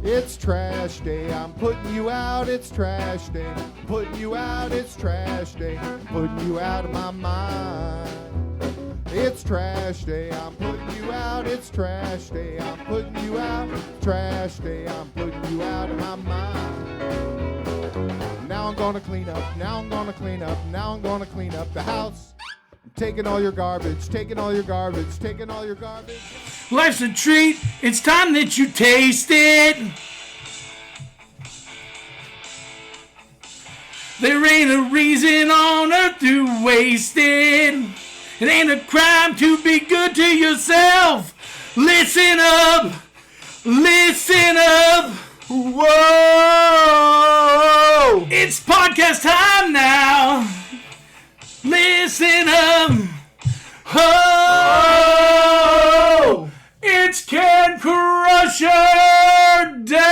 It's trash day, I'm putting you out, it's trash day. Putting you out, it's trash day. Putting you out of my mind. It's trash day, I'm putting you out, it's trash day. I'm putting you out, trash day, I'm putting you out of my mind. Now I'm gonna clean up, now I'm gonna clean up, now I'm gonna clean up the house. I'm taking all your garbage, taking all your garbage, taking all your garbage. Life's a treat, it's time that you taste it. There ain't a reason on earth to waste it. It ain't a crime to be good to yourself. Listen up, listen up. Whoa! It's podcast time now. Listen up. Oh! It's Can Crusher Day!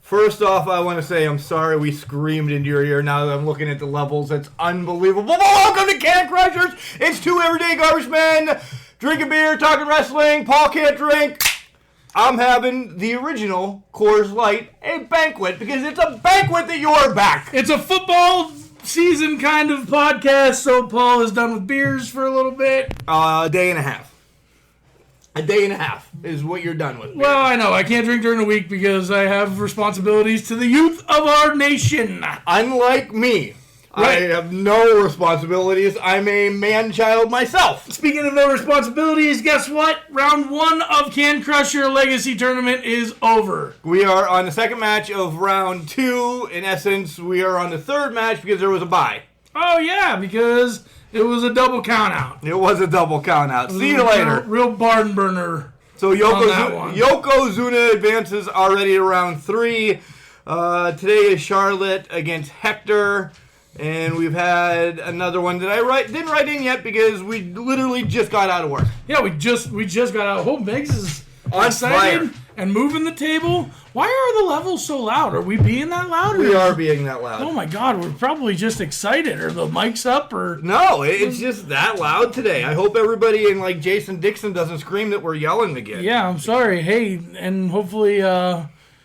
First off, I want to say I'm sorry we screamed into your ear. Now that I'm looking at the levels, that's unbelievable. But welcome to Can Crushers. It's two everyday garbage men drinking beer, talking wrestling. Paul can't drink. I'm having the original Coors Light, a banquet, because it's a banquet that you're back. It's a football season kind of podcast, so Paul is done with beers for a little bit. A day and a half. A day and a half is what you're done with. Well, I know. I can't drink during the week because I have responsibilities to the youth of our nation. Unlike me. Right. I have no responsibilities. I'm a man-child myself. Speaking of no responsibilities, guess what? Round 1 of Can Crusher Legacy Tournament is over. We are on the second match of round 2. In essence, we are on the third match because there was a bye. Oh, yeah, because it was a double count-out. It was a double count-out. See you later. Real barn burner. So Yokozuna advances already to round 3. Today is Charlotte against Hector. And we've had another one that I didn't write in yet because we literally just got out of work. Yeah, we just got out. Hope Megs is on excited fire and moving the table. Why are the levels so loud? Are we being that loud? We are being that loud. Oh my God, we're probably just excited. Are the mics up or? No, it's just that loud today. I hope everybody in like Jason Dixon doesn't scream that we're yelling again. Yeah, I'm sorry. Hey, and hopefully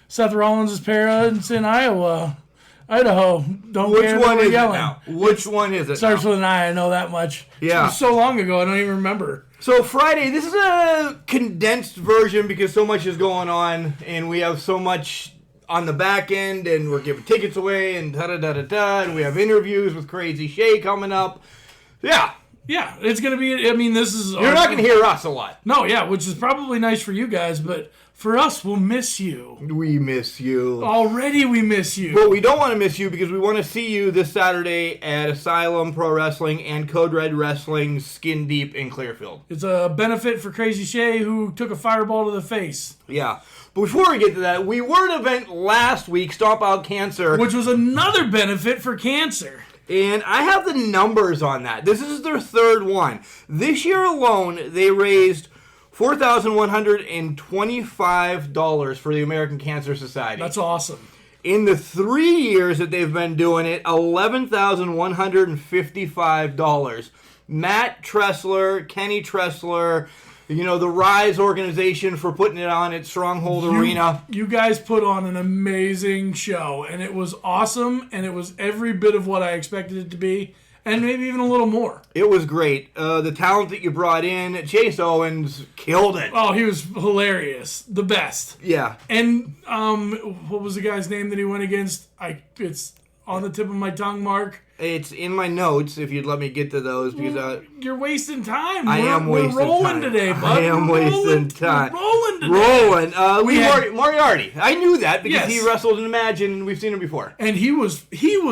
Seth Rollins' parents in Idaho. Don't Which care one that we're is yelling. it now? Which one is it? Starts now? with an I know that much. Yeah. It was so long ago, I don't even remember. So Friday, this is a condensed version because so much is going on, and we have so much on the back end, and we're giving tickets away, and da-da-da-da-da, and we have interviews with Crazii Shea coming up. Yeah. Yeah, it's going to be, I mean, this is... You're not going to hear us a lot. No, yeah, which is probably nice for you guys, but for us, we'll miss you. We miss you. Already we miss you. But we don't want to miss you because we want to see you this Saturday at Asylum Pro Wrestling and Code Red Wrestling Skin Deep in Clearfield. It's a benefit for Crazii Shea who took a fireball to the face. Yeah. But before we get to that, we were at an event last week, Stomp Out Cancer. Which was another benefit for cancer. And I have the numbers on that. This is their third one. This year alone, they raised $4,125 for the American Cancer Society. That's awesome. In the 3 years that they've been doing it, $11,155. Matt Tressler, Kenny Tressler, the Rise organization for putting it on at Stronghold Arena. You guys put on an amazing show, and it was awesome, and it was every bit of what I expected it to be, and maybe even a little more. It was great. The talent that you brought in, Chase Owens killed it. Oh, he was hilarious. The best. Yeah. And what was the guy's name that he went against? It's on the tip of my tongue, Mark. It's in my notes if you'd let me get to those because you're wasting time. We're rolling today, bud. I am wasting time. We're rolling today. Moriarty. I knew that because Yes. he wrestled in Imagine and we've seen him before. And he was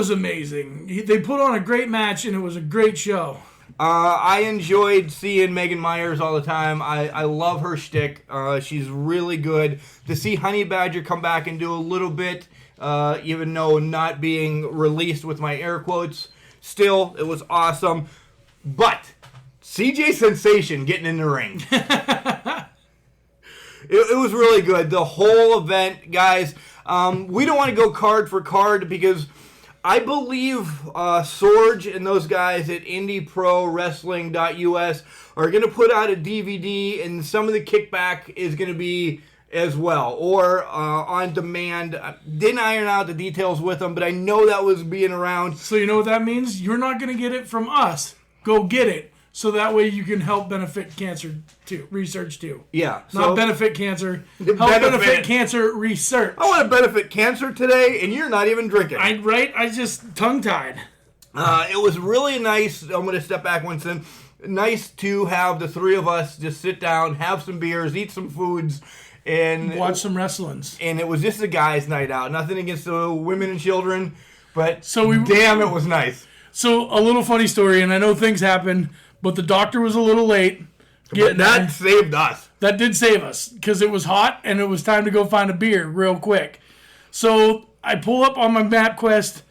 amazing. They put on a great match and it was a great show. I enjoyed seeing Megan Myers all the time. I love her shtick. She's really good. To see Honey Badger come back and do a little bit, even though not being released with my air quotes, still, it was awesome. But CJ Sensation getting in the ring. It was really good. The whole event, guys, we don't want to go card for card because I believe Sorge and those guys at IndieProWrestling.us are going to put out a DVD, and some of the kickback is going to be as well, or on demand. Didn't iron out the details with them, but I know that was being around. So you know what that means? You're not going to get it from us. Go get it. So that way you can help benefit cancer too, research too. Yeah. Not benefit cancer. Help benefit cancer research. I want to benefit cancer today, and you're not even drinking. I just tongue-tied. It was really nice. I'm going to step back once in. Nice to have the three of us just sit down, have some beers, eat some foods, and watch some wrestlings. And it was just a guys' night out. Nothing against the women and children, but it was nice. So a little funny story, and I know things happen, but the doctor was a little late. But that saved us. That did save us because it was hot and it was time to go find a beer real quick. So I pull up on my MapQuest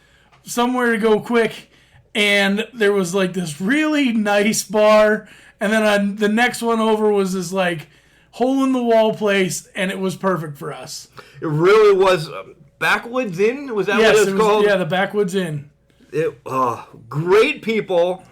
somewhere to go quick, and there was like this really nice bar, and then the next one over was this like hole-in-the-wall place, and it was perfect for us. It really was. Backwoods Inn? Was that what it was called? Yeah, the Backwoods Inn. Great people.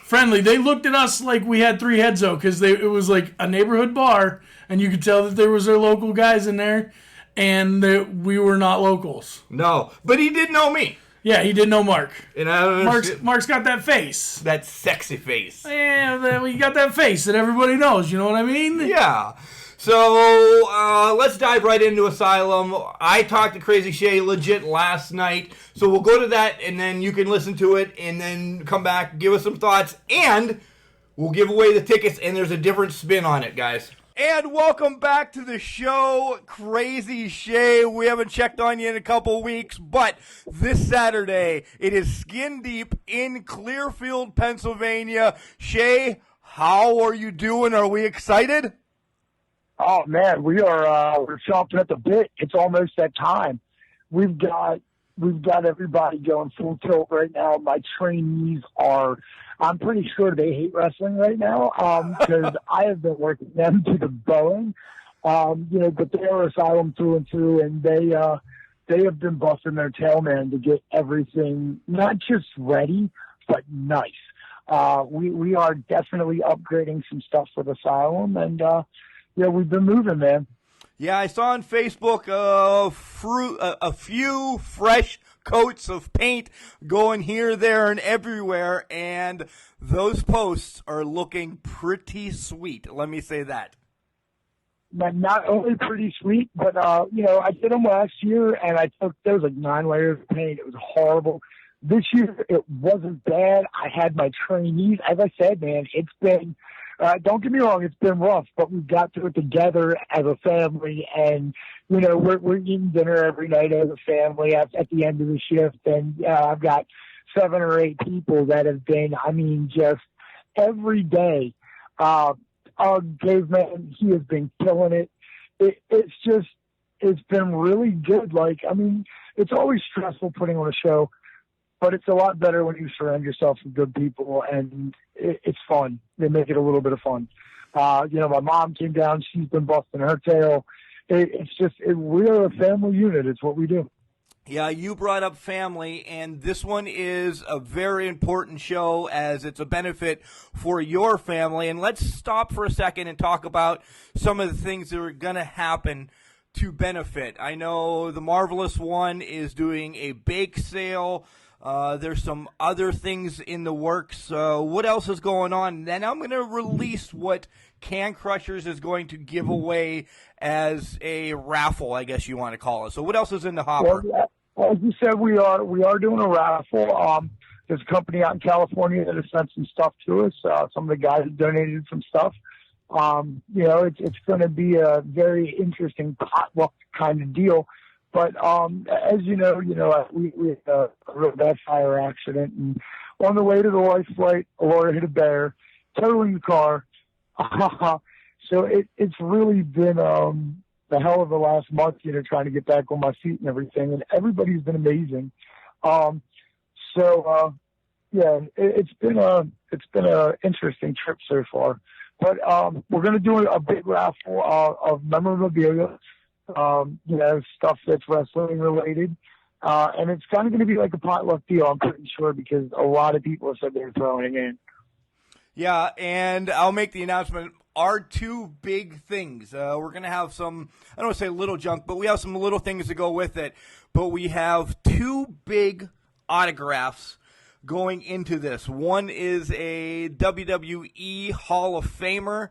Friendly. They looked at us like we had three heads, though, because it was like a neighborhood bar, and you could tell that there was their local guys in there, and we were not locals. No, but he did know me. Yeah, he did know Mark. And I don't know. Mark's got that face. That sexy face. Yeah, he got that face that everybody knows. You know what I mean? Yeah. So let's dive right into Asylum. I talked to Crazii Shea legit last night, so we'll go to that, and then you can listen to it, and then come back, give us some thoughts, and we'll give away the tickets, and there's a different spin on it, guys. And welcome back to the show, Crazii Shea. We haven't checked on you in a couple weeks, but this Saturday, it is Skin Deep in Clearfield, Pennsylvania. Shea, how are you doing? Are we excited? Oh man, we're chomping at the bit. It's almost that time. We've got everybody going full tilt right now. My trainees I'm pretty sure they hate wrestling right now, because I have been working them to the bone. But they are Asylum through and through, and they have been busting their tail, man, to get everything not just ready, but nice. We are definitely upgrading some stuff with Asylum, and we've been moving, man. Yeah, I saw on Facebook a few fresh coats of paint going here, there, and everywhere, and those posts are looking pretty sweet. Let me say that. But not only pretty sweet, but I did them last year, and there was like 9 layers of paint. It was horrible. This year, it wasn't bad. I had my trainees. As I said, man, it's been. Don't get me wrong, it's been rough, but we've got through it together as a family, and we're eating dinner every night as a family at the end of the shift, and I've got 7 or 8 people that have been, just every day. Caveman, he has been killing it. It's been really good. It's always stressful putting on a show, but it's a lot better when you surround yourself with good people, and it's fun. They make it a little bit of fun. My mom came down. She's been busting her tail. We're a family unit. It's what we do. Yeah, you brought up family, and this one is a very important show as it's a benefit for your family. And let's stop for a second and talk about some of the things that are going to happen to benefit. I know the Marvelous One is doing a bake sale. There's some other things in the works. What else is going on? Then I'm going to release what Can Crushers is going to give away as a raffle, I guess you want to call it. So what else is in the hopper? Well, as you said, we are doing a raffle. There's a company out in California that has sent some stuff to us. Some of the guys have donated some stuff. It's going to be a very interesting potluck kind of deal. But as you know, we had a real bad fire accident, and on the way to the life flight, Laura hit a bear, totaling the car. So it's really been the hell of the last month, trying to get back on my feet and everything, and everybody's been amazing. It's been a interesting trip so far. But we're going to do a big raffle of memorabilia. Stuff that's wrestling related. And it's kind of going to be like a potluck deal, I'm pretty sure, because a lot of people have said they're throwing it in. Yeah, and I'll make the announcement. Our two big things. We're going to have some, I don't want to say little junk, but we have some little things to go with it. But we have two big autographs going into this. One is a WWE Hall of Famer.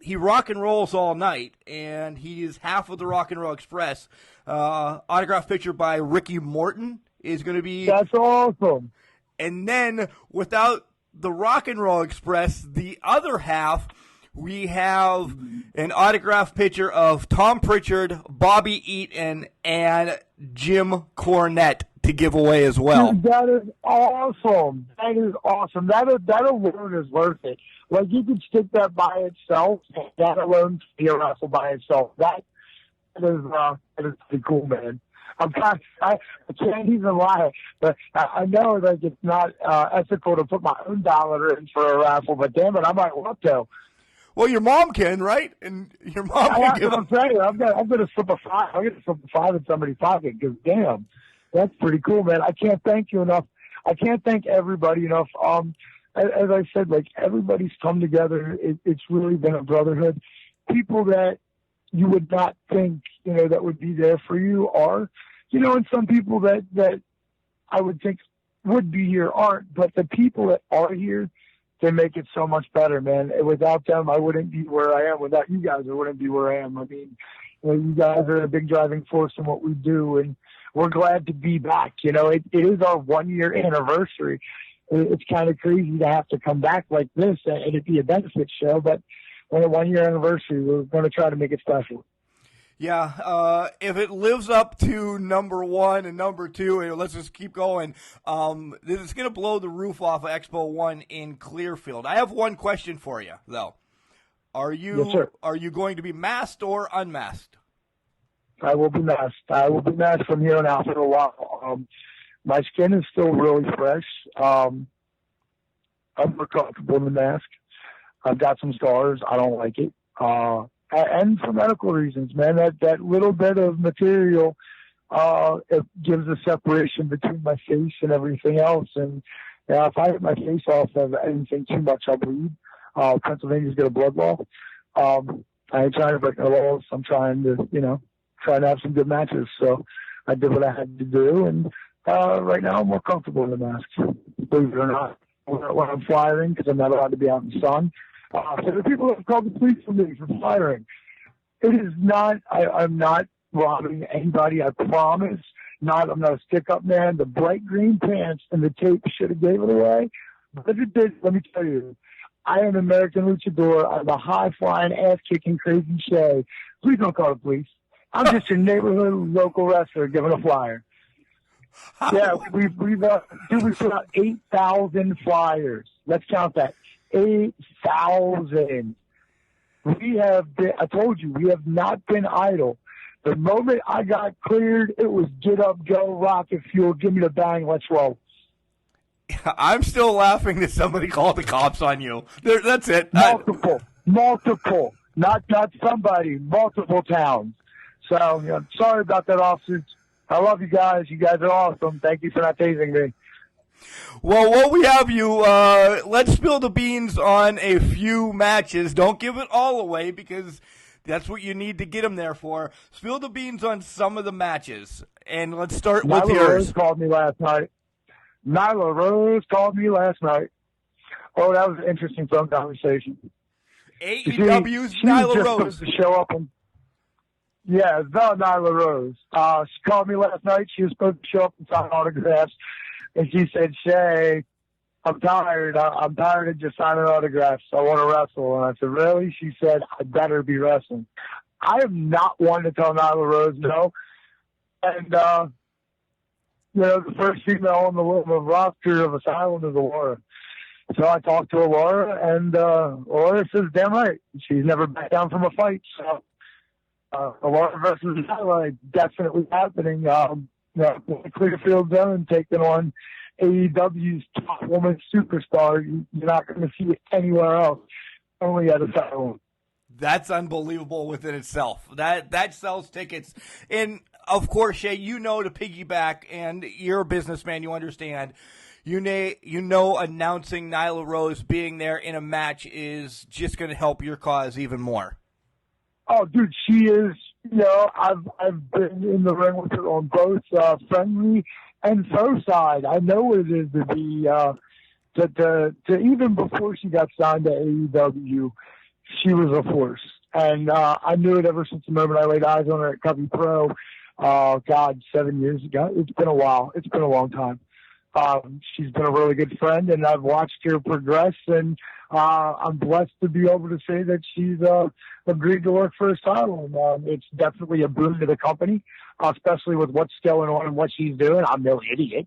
He rock and rolls all night, and he is half of the Rock and Roll Express. Autograph picture by Ricky Morton is going to be. That's awesome. And then, without the Rock and Roll Express, the other half, we have an autograph picture of Tom Pritchard, Bobby Eaton, and Jim Cornette to give away as well. Dude, that is awesome. That is awesome. That alone is worth it. Like, you could stick that by itself, and that alone could be a wrestle by itself. That is pretty cool, man. I can't even lie, but I know like it's not ethical to put my own dollar in for a raffle, but damn it, I might want to. Well, your mom can, right? And your mom can give them. I'm saying, I'm gonna slip a five. I'm gonna slip a five in somebody's pocket because damn, that's pretty cool, man. I can't thank you enough. I can't thank everybody enough. As I said, like everybody's come together. It's really been a brotherhood. People that you would not think, that would be there for you are, and some people that I would think would be here aren't, but the people that are here, they make it so much better, man. Without them, I wouldn't be where I am. Without you guys, I wouldn't be where I am. I mean, you guys are a big driving force in what we do, and we're glad to be back. It is our 1 year anniversary. It's kind of crazy to have to come back like this and it'd be a benefit show, but on a 1 year anniversary, we're going to try to make it special. Yeah, if it lives up to number one and number two, and let's just keep going, this is going to blow the roof off of Expo 1 in Clearfield. I have one question for you, though. Yes, sir. Are you going to be masked or unmasked? I will be masked. I will be masked from here on out for a while. My skin is still really fresh. I'm more comfortable in the mask. I've got some scars. I don't like it. And for medical reasons, man, that little bit of material, it gives a separation between my face and everything else. And if I hit my face off of anything too much, I'll bleed. Pennsylvania's got a blood law. I ain't trying to break no laws. I'm trying to, try to have some good matches. So I did what I had to do. And right now I'm more comfortable in the mask, believe it or not. When I'm flying, because I'm not allowed to be out in the sun. So the people have called the police for me for firing. It is not, I'm not robbing anybody, I promise. I'm not a stick-up man. The bright green pants and the tape should have gave it away. But if it did, let me tell you, I am an American luchador. I'm a high-flying, ass-kicking Crazii Shea. Please don't call the police. I'm just your neighborhood local wrestler giving a flyer. Yeah, we've put out 8,000 flyers. Let's count that. 8,000. We have been, I told you, we have not been idle. The moment I got cleared, it was get up, go, rocket fuel, give me the bang, let's roll. I'm still laughing that somebody called the cops on you. That's it. Multiple. Not somebody, multiple towns. So, sorry about that, officers. I love you guys. You guys are awesome. Thank you for not tasing me. Well, while we have you, let's spill the beans on a few matches. Don't give it all away because that's what you need to get them there for. Spill the beans on some of the matches, and let's start with yours. Nyla Rose called me last night. Nyla Rose called me last night. Oh, that was an interesting phone conversation. AEW's Nyla Rose. Supposed to show up and yeah, the Nyla Rose. She called me last night. She was supposed to show up and sign autographs. And she said, Shay, I'm tired. I'm tired of just signing autographs. I want to wrestle. And I said, really? She said, I better be wrestling. I am not one to tell Nyla Rose no. And, the first female on the roster of Asylum is Laura. So I talked to Laura, and Laura says, damn right. She's never backed down from a fight. So Laura versus Nyla definitely happening. Clearfield zone taking on AEW's top woman superstar. You're not going to see it anywhere else, only at Asylum. That's unbelievable within itself. That sells tickets. And of course, Shea, you know, to piggyback, and you're a businessman, you understand. You know, announcing Nyla Rose being there in a match is just going to help your cause even more. Oh, dude, she is. You know, I've been in the ring with her on both friendly and foe side. I know what it is to be to even before she got signed to AEW, she was a force, and I knew it ever since the moment I laid eyes on her at Covey Pro. God, 7 years ago. It's been a while. It's been a long time. She's been a really good friend, and I've watched her progress, and I'm blessed to be able to say that she's agreed to work for Asylum. It's definitely a boon to the company, especially with what's going on and what she's doing. I'm no idiot.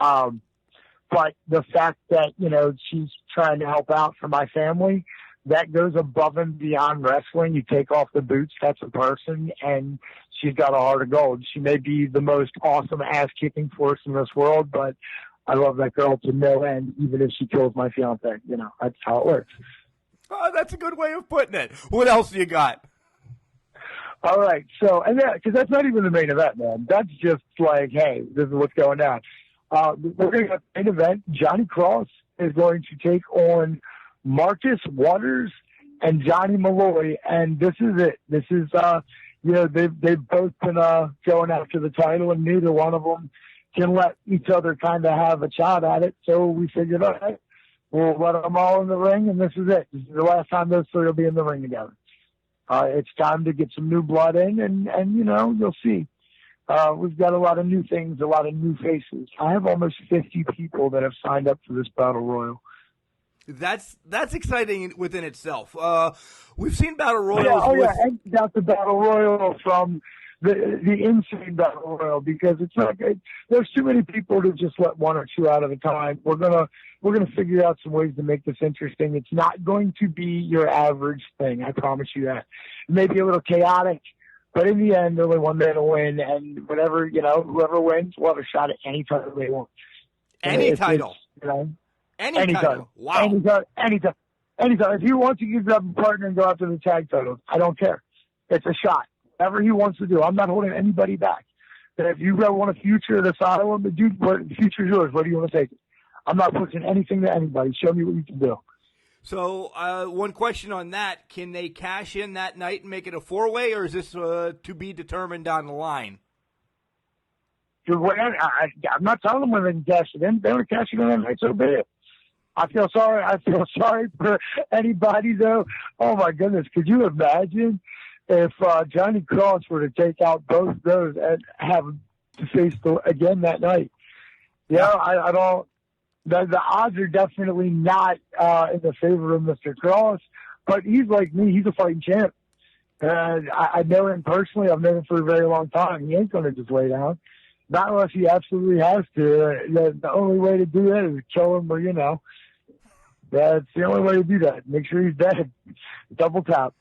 But the fact that, you know, she's trying to help out for my family, that goes above and beyond wrestling. You take off the boots, that's a person, and she's got a heart of gold. She may be the most awesome ass-kicking force in this world, but I love that girl to no end, even if she kills my fiance. You know, that's how it works. Oh, that's a good way of putting it. What else do you got? All right, so, and because that's not even the main event, man. That's just like, hey, this is what's going down. We're going to have the main event. Johnny Cross is going to take on Marcus Waters and Johnny Malloy, and this is it. This is, you know, they've both been going after the title, and neither one of them can let each other kind of have a shot at it. So we figured, all right, we'll let them all in the ring, and this is it. This is the last time those three will be in the ring together. It's time to get some new blood in, and you know, you'll see. We've got a lot of new things, a lot of new faces. I have almost 50 people that have signed up for this Battle Royal. That's exciting within itself. We've seen Battle Royals. Yeah, and got the Battle Royal from the insane Battle Royal, because it's like there's too many people to just let one or two out at a time. We're gonna figure out some ways to make this interesting. It's not going to be your average thing, I promise you that. It may be a little chaotic, but in the end, only one man will win, and whatever, you know, whoever wins will have a shot at any title they want. Any title. You know, any title. Wow. Anytime. If he wants, he can grab a partner and go after the tag titles. I don't care. It's a shot. Whatever he wants to do. I'm not holding anybody back. But if you want a future at Asylum, dude, the future's yours. Where do you want to take it? I'm not pushing anything to anybody. Show me what you can do. So, one question on that. Can they cash in that night and make it a four-way, or is this to be determined down the line? I'm not telling them when they can cash it in. They want to cash it in that night, so be it. I feel sorry for anybody, though. Oh, my goodness. Could you imagine if Johnny Cross were to take out both those and have to face again that night? Yeah, I don't. The odds are definitely not in the favor of Mr. Cross, but he's like me. He's a fighting champ. And I know him personally. I've known him for a very long time. He ain't going to just lay down. Not unless he absolutely has to. The only way to do that is kill him, or, you know. That's the only way to do that. Make sure he's dead. Double tap.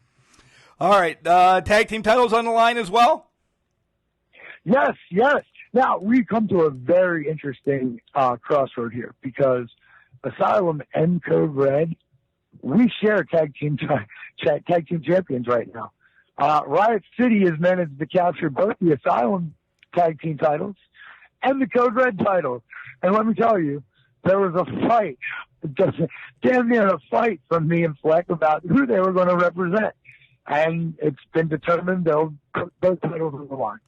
All right. Tag team titles on the line as well? Yes. Now, we come to a very interesting crossroad here, because Asylum and Code Red, we share tag team champions right now. Riot City has managed to capture both the Asylum tag team titles and the Code Red titles. And let me tell you, there was a fight, damn near a fight from me and Fleck about who they were going to represent. And it's been determined they'll put both titles on the line.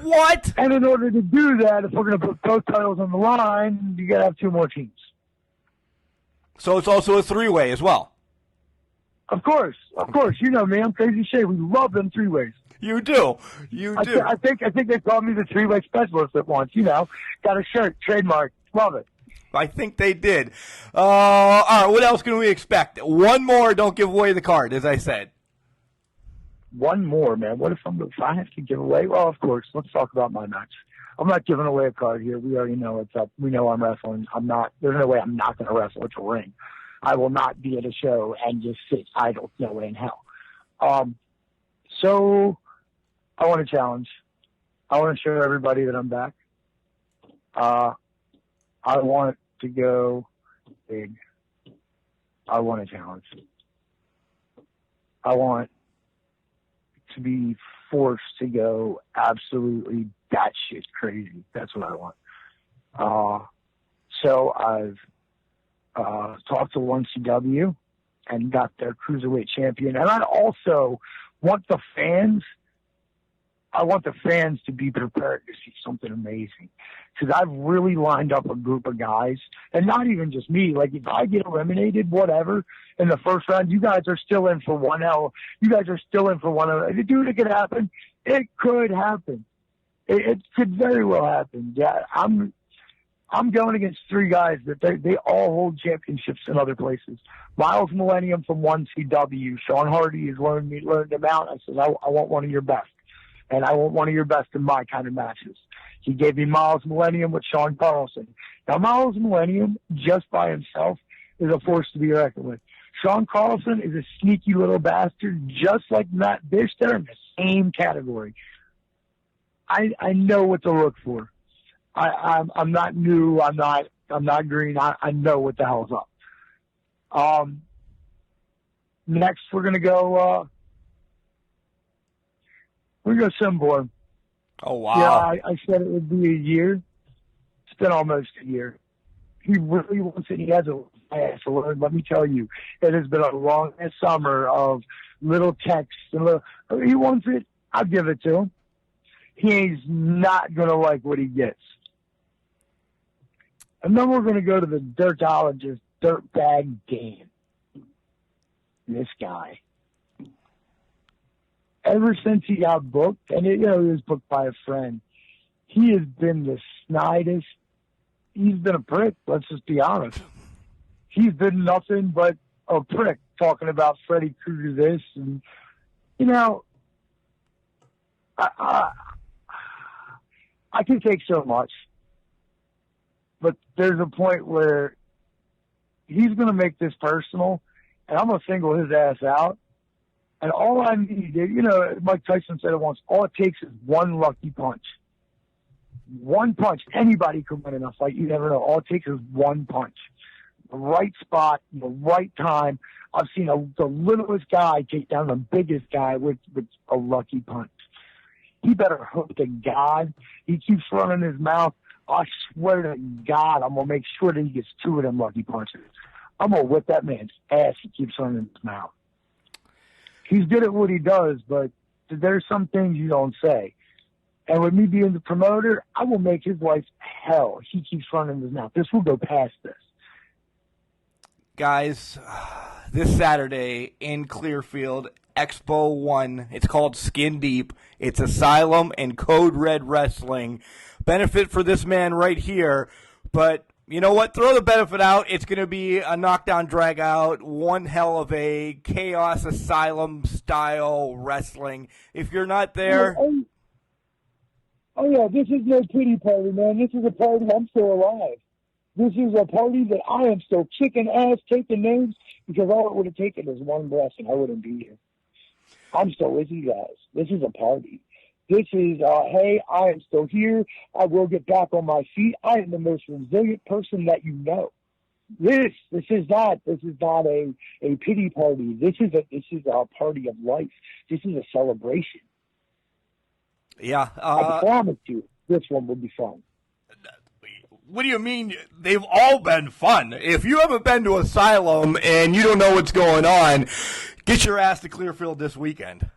What? And in order to do that, if we're going to put both titles on the line, you got to have two more teams. So it's also a three-way as well? Of course. You know me, I'm Crazii Shea. We love them three-ways. You do. I think they called me the three-way specialist at once. You know, got a shirt, trademark. Love it. I think they did. All right, what else can we expect? One more, don't give away the card, as I said. One more, man. What if I have to give away? Well, of course. Let's talk about my match. I'm not giving away a card here. We already know it's up. We know I'm wrestling. There's no way I'm not going to wrestle at the ring. I will not be at a show and just sit idle. No way in hell. So I want to challenge. I want to show everybody that I'm back. I want to go big. I want to challenge. I want to be forced to go absolutely batshit crazy. That's what I want. So I've talked to 1CW and got their cruiserweight champion. And I also want the fans to be prepared to see something amazing. Because I've really lined up a group of guys, and not even just me. Like, if I get eliminated, whatever, in the first round, you guys are still in for one L. You guys are still in for one L. Dude, it could happen. It could happen. It could very well happen. Yeah, I'm going against three guys that they all hold championships in other places. Miles Millennium from 1CW. Sean Hardy has learned him out. I said, I want one of your best. And I want one of your best in my kind of matches. He gave me Miles Millennium with Sean Carlson. Now, Miles Millennium, just by himself, is a force to be reckoned with. Sean Carlson is a sneaky little bastard, just like Matt Bish. They're in the same category. I know what to look for. I'm not new. I'm not green. I know what the hell's up. Next, we're gonna go Simborn. Oh, wow. Yeah, I said it would be a year. It's been almost a year. He really wants it. He has a ass to learn. Let me tell you, it has been a long summer of little texts and he wants it. I'll give it to him. He's not gonna like what he gets. And then we're gonna go to the dirtologist, dirtbag Dan. This guy. Ever since he got booked, and he was booked by a friend, he has been the snidest. He's been a prick, let's just be honest. He's been nothing but a prick, talking about Freddy Krueger this, and, I can take so much. But there's a point where he's going to make this personal, and I'm going to single his ass out. And all I need, Mike Tyson said it once, all it takes is one lucky punch. One punch. Anybody could win in a fight. You never know. All it takes is one punch. The right spot, the right time. I've seen the littlest guy take down the biggest guy with a lucky punch. He better hope to God he keeps running his mouth. I swear to God, I'm going to make sure that he gets two of them lucky punches. I'm going to whip that man's ass he keeps running his mouth. He's good at what he does, but there's some things you don't say. And with me being the promoter, I will make his life hell. He keeps running his mouth. This will go past this. Guys, this Saturday in Clearfield, Expo 1. It's called Skin Deep. It's Asylum and Code Red Wrestling. Benefit for this man right here, but you know what? Throw the benefit out. It's going to be a knockdown, drag out, one hell of a chaos asylum style wrestling. If you're not there. Oh, yeah, this is no pity party, man. This is a party. I'm still alive. This is a party that I am still kicking ass, taking names, because all it would have taken is one breath and I wouldn't be here. I'm still with you guys. This is a party. This is, hey, I am still here. I will get back on my feet. I am the most resilient person that you know. This is not a pity party. This is a party of life. This is a celebration. Yeah. I promise you, this one will be fun. What do you mean? They've all been fun. If you haven't been to Asylum and you don't know what's going on, get your ass to Clearfield this weekend.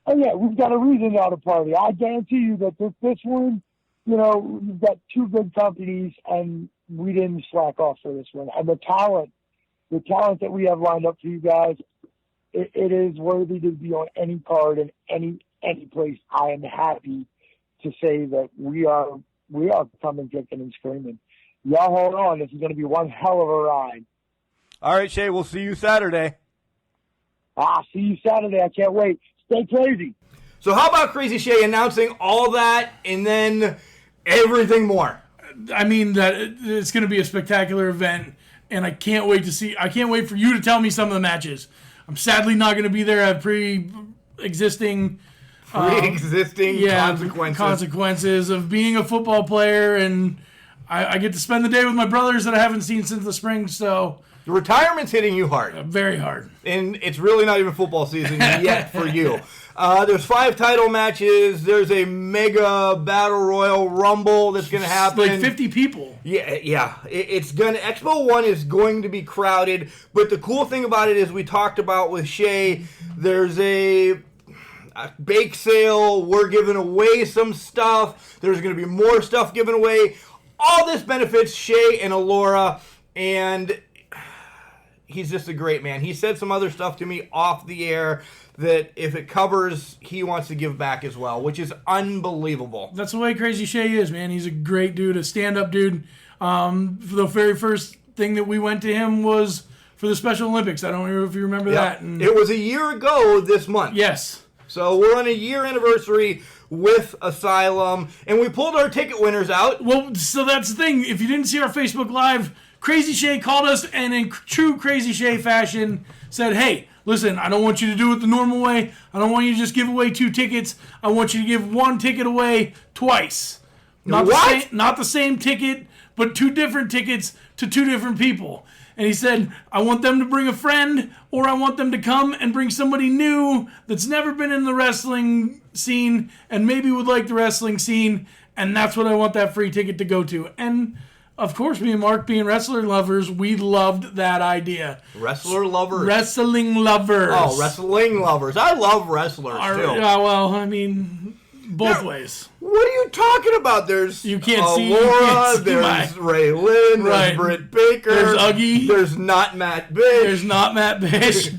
Oh, yeah, we've got a reason now to party. I guarantee you that this one, we've got two good companies, and we didn't slack off for this one. And the talent that we have lined up for you guys, it is worthy to be on any card in any place. I am happy to say that we are coming, kicking, and screaming. Y'all hold on. This is going to be one hell of a ride. All right, Shay, we'll see you Saturday. See you Saturday. I can't wait. Stay crazy. So how about Crazii Shea announcing all that and then everything more? I mean, that it's going to be a spectacular event, and I can't wait for you to tell me some of the matches. I'm sadly not going to be there. I have pre-existing consequences of being a football player, and I get to spend the day with my brothers that I haven't seen since the spring, so... The retirement's hitting you hard. Very hard. And it's really not even football season yet for you. There's 5 title matches. There's a mega battle royal rumble that's going to happen. Like 50 people. Yeah. It's gonna. Expo 1 is going to be crowded. But the cool thing about it is we talked about with Shea, there's a bake sale. We're giving away some stuff. There's going to be more stuff given away. All this benefits Shea and Alora, and he's just a great man. He said some other stuff to me off the air that if it covers, he wants to give back as well, which is unbelievable. That's the way Crazii Shea is, man. He's a great dude, a stand-up dude. The very first thing that we went to him was for the Special Olympics. I don't know if you remember that. And it was a year ago this month. Yes. So we're on a year anniversary with Asylum, and we pulled our ticket winners out. Well, so that's the thing. If you didn't see our Facebook Live, Crazii Shea called us and in true Crazii Shea fashion said, hey, listen, I don't want you to do it the normal way. I don't want you to just give away 2 tickets. I want you to give 1 ticket away twice. Not the same ticket, but 2 different tickets to 2 different people. And he said, I want them to bring a friend, or I want them to come and bring somebody new that's never been in the wrestling scene and maybe would like the wrestling scene, and that's what I want that free ticket to go to. And of course, me and Mark, being wrestler lovers, we loved that idea. Wrestler lovers? Wrestling lovers. Oh, wrestling lovers. I love wrestlers, too. Yeah, well, I mean, both ways. What are you talking about? There's you can't see Laura, there's Ray Lynn, there's Britt Baker. There's Uggy. There's not Matt Bish.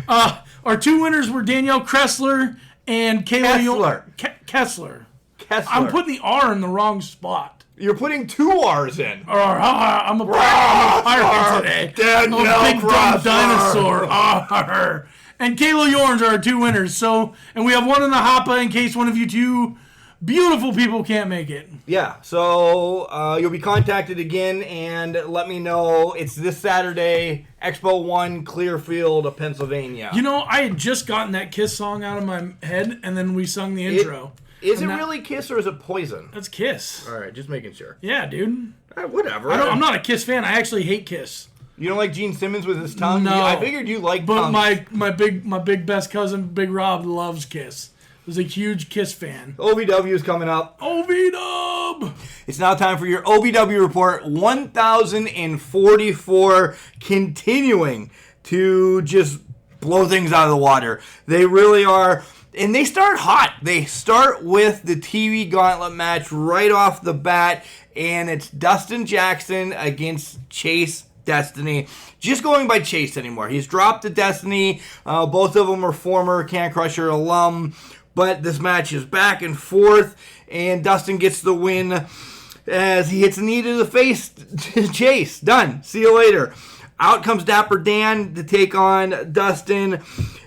Our 2 winners were Danielle Kressler and Kayla Kessler. I'm putting the R in the wrong spot. You're putting 2 R's in. I'm a pirate today. Danielle I'm a big dumb Kressler. dinosaur. And Kayla Yorns are our 2 winners. So, and we have 1 in the hoppa in case one of you 2 beautiful people can't make it. Yeah, so you'll be contacted again, and let me know. It's this Saturday, Expo 1, Clearfield, Pennsylvania. You know, I had just gotten that Kiss song out of my head, and then we sung the intro. Is it really Kiss or is it Poison? That's Kiss. All right, just making sure. Yeah, dude. Whatever. I'm not a Kiss fan. I actually hate Kiss. You don't like Gene Simmons with his tongue? No. I figured you liked But tongues. my big best cousin, Big Rob, loves Kiss. Was a huge Kiss fan. OVW is coming up. OVW! It's now time for your OVW report. 1,044 continuing to just blow things out of the water. They really are. And they start hot. They start with the TV gauntlet match right off the bat. And it's Dustin Jackson against Chase Destiny. Just going by Chase anymore. He's dropped to Destiny. Both of them are former Can Crusher alum. But this match is back and forth, and Dustin gets the win as he hits a knee to the face. Chase, done. See you later. Out comes Dapper Dan to take on Dustin,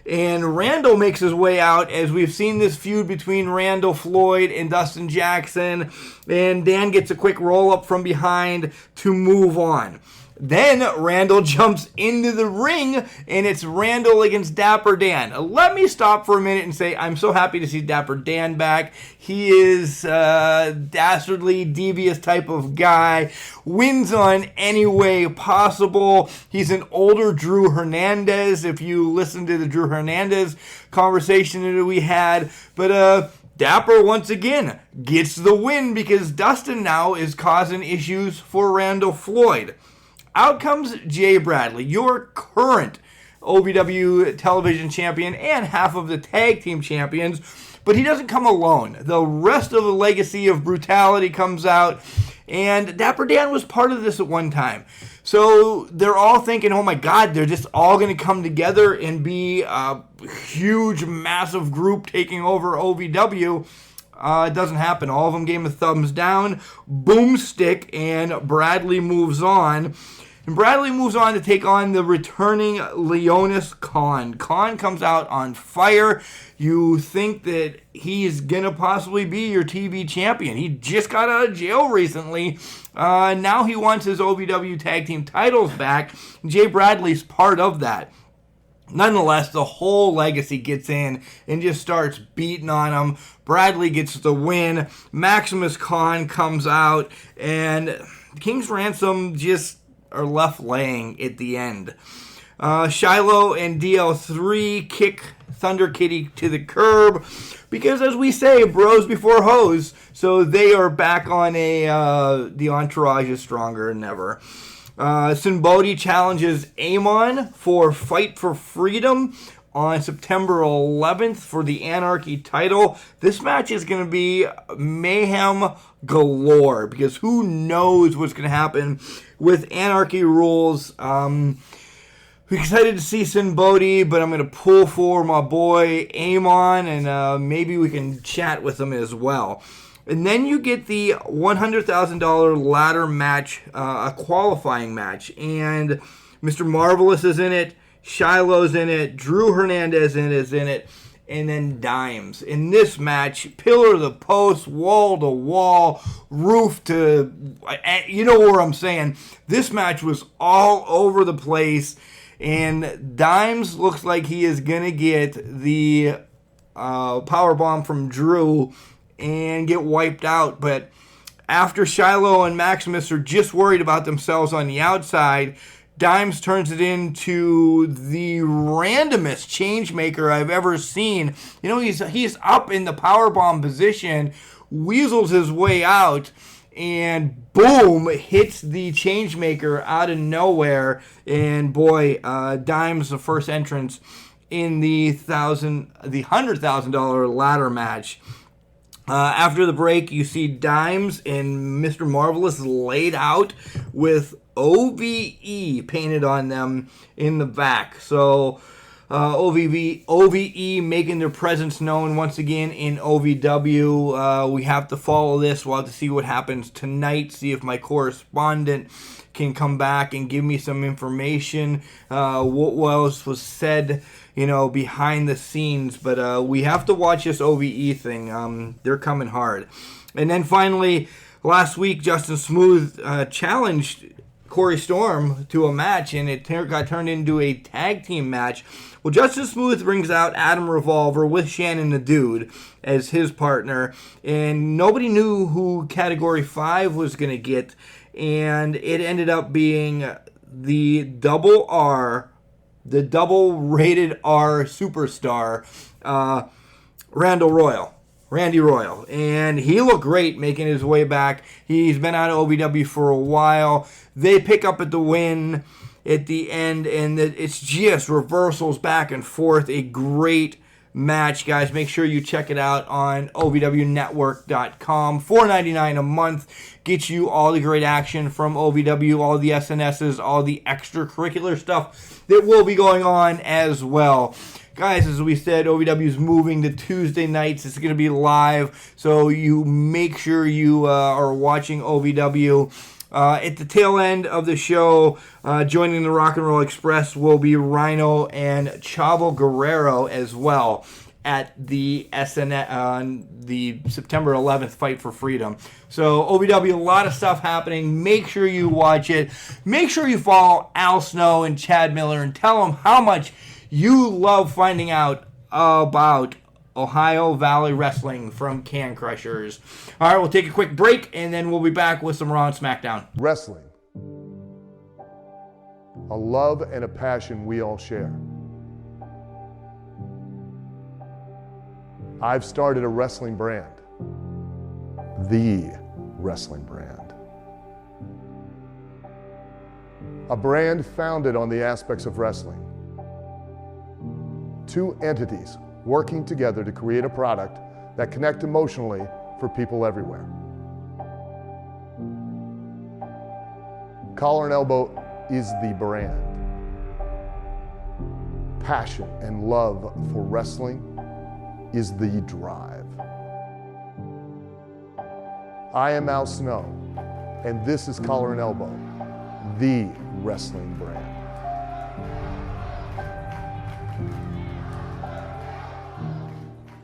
and Randall makes his way out as we've seen this feud between Randall Floyd and Dustin Jackson, and Dan gets a quick roll-up from behind to move on. Then Randall jumps into the ring, and it's Randall against Dapper Dan. Let me stop for a minute and say I'm so happy to see Dapper Dan back. He is a dastardly, devious type of guy. Wins on any way possible. He's an older Drew Hernandez, if you listen to the Drew Hernandez conversation that we had. But Dapper, once again, gets the win because Dustin now is causing issues for Randall Floyd. Out comes Jay Bradley, your current OVW television champion and half of the tag team champions, but he doesn't come alone. The rest of the legacy of brutality comes out, and Dapper Dan was part of this at one time. So they're all thinking, oh my God, they're just all going to come together and be a huge, massive group taking over OVW. It doesn't happen. All of them gave him a thumbs down, boomstick, and Bradley moves on. And Bradley moves on to take on the returning Leonis Khan. Khan comes out on fire. You think that he's going to possibly be your TV champion. He just got out of jail recently. Now he wants his OVW tag team titles back. Jay Bradley's part of that. Nonetheless, the whole legacy gets in and just starts beating on him. Bradley gets the win. Maximus Khan comes out, and King's Ransom just are left laying at the end. Shiloh and DL3 kick Thunder Kitty to the curb because, as we say, bros before hoes. So they are back on the entourage is stronger than ever. Sinbodi challenges Amon for Fight for Freedom on September 11th for the Anarchy title. This match is going to be mayhem galore because who knows what's going to happen with Anarchy rules. We're excited to see Sinbodi, but I'm going to pull for my boy Amon, and maybe we can chat with him as well. And then you get the $100,000 ladder match, a qualifying match, and Mr. Marvelous is in it. Shiloh's in it, Drew Hernandez is in it, and then Dimes. In this match, pillar to the post, wall to wall, roof to... You know what I'm saying. This match was all over the place, and Dimes looks like he is going to get the powerbomb from Drew and get wiped out. But after Shiloh and Maximus are just worried about themselves on the outside, Dimes turns it into the randomest change maker I've ever seen. You know, he's up in the powerbomb position, weasels his way out, and boom, hits the change maker out of nowhere. And boy, Dimes the first entrance in the $100,000 ladder match. After the break, you see Dimes and Mr. Marvelous laid out with OVE painted on them in the back. So OVE making their presence known once again in OVW. We have to follow this. We'll have to see what happens tonight, see if my correspondent can come back and give me some information, what else was said, behind the scenes. But we have to watch this OVE thing. They're coming hard. And then finally, last week, Justin Smooth challenged Corey Storm to a match, and it got turned into a tag team match. Well, Justin Smooth brings out Adam Revolver with Shannon the Dude as his partner, and nobody knew who Category 5 was going to get, and it ended up being the double rated R superstar, Randy Royal. And he looked great making his way back. He's been out of OVW for a while. They pick up at the win at the end, and it's just reversals back and forth. A great match, guys. Make sure you check it out on OVWnetwork.com. $4.99 a month gets you all the great action from OVW, all the SNSs, all the extracurricular stuff that will be going on as well. Guys, as we said, OVW is moving to Tuesday nights. It's going to be live, so you make sure you are watching OVW. At the tail end of the show, joining the Rock and Roll Express will be Rhino and Chavo Guerrero as well at the the September 11th Fight for Freedom. So OVW, a lot of stuff happening. Make sure you watch it. Make sure you follow Al Snow and Chad Miller and tell them how much you love finding out about Ohio Valley Wrestling from Can Crushers. All right, we'll take a quick break, and then we'll be back with some Raw and Smackdown. Wrestling. A love and a passion we all share. I've started a wrestling brand. The wrestling brand. A brand founded on the aspects of wrestling. Two entities working together to create a product that connects emotionally for people everywhere. Collar and Elbow is the brand. Passion and love for wrestling is the drive. I am Al Snow, and this is Collar and Elbow, the wrestling brand.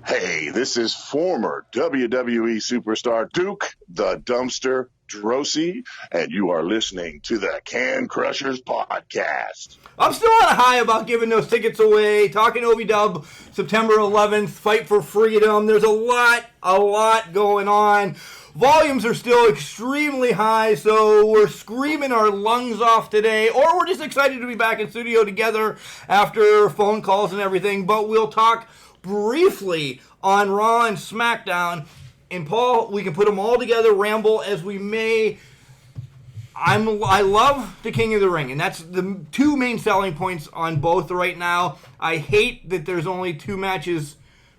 Hey, this is former WWE superstar Duke the Dumpster Drosy, and you are listening to the Can Crushers Podcast. I'm still on a high about giving those tickets away, talking OVW, September 11th, Fight for Freedom. There's a lot going on. volumes are still extremely high, so we're screaming our lungs off today, or we're just excited to be back in studio together after phone calls and everything, but we'll talk briefly on Raw and SmackDown. And Paul, we can put them all together, ramble as we may. I love the King of the Ring, and that's the two main selling points on both right now. I hate that there's only 2 matches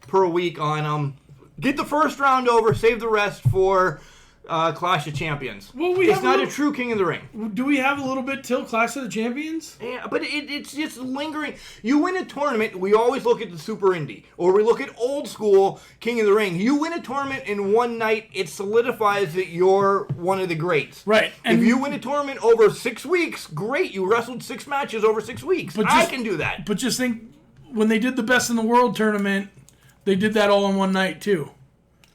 per week on them. Get the first round over, save the rest for Clash of Champions. Well, it's not a true King of the Ring. Do we have a little bit till Clash of the Champions? Yeah, but it's just lingering. You win a tournament, we always look at the Super Indie, or we look at old school King of the Ring. You win a tournament in one night, it solidifies that you're one of the greats. Right. And if you win a tournament over 6 weeks, great. You wrestled 6 matches over 6 weeks. I can do that. But just think, when they did the Best in the World tournament, they did that all in one night, too.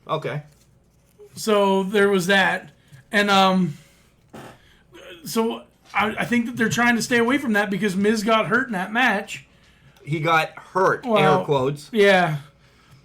Okay. So there was that. And so I think that they're trying to stay away from that because Miz got hurt in that match. He got hurt, Well, air quotes. Yeah.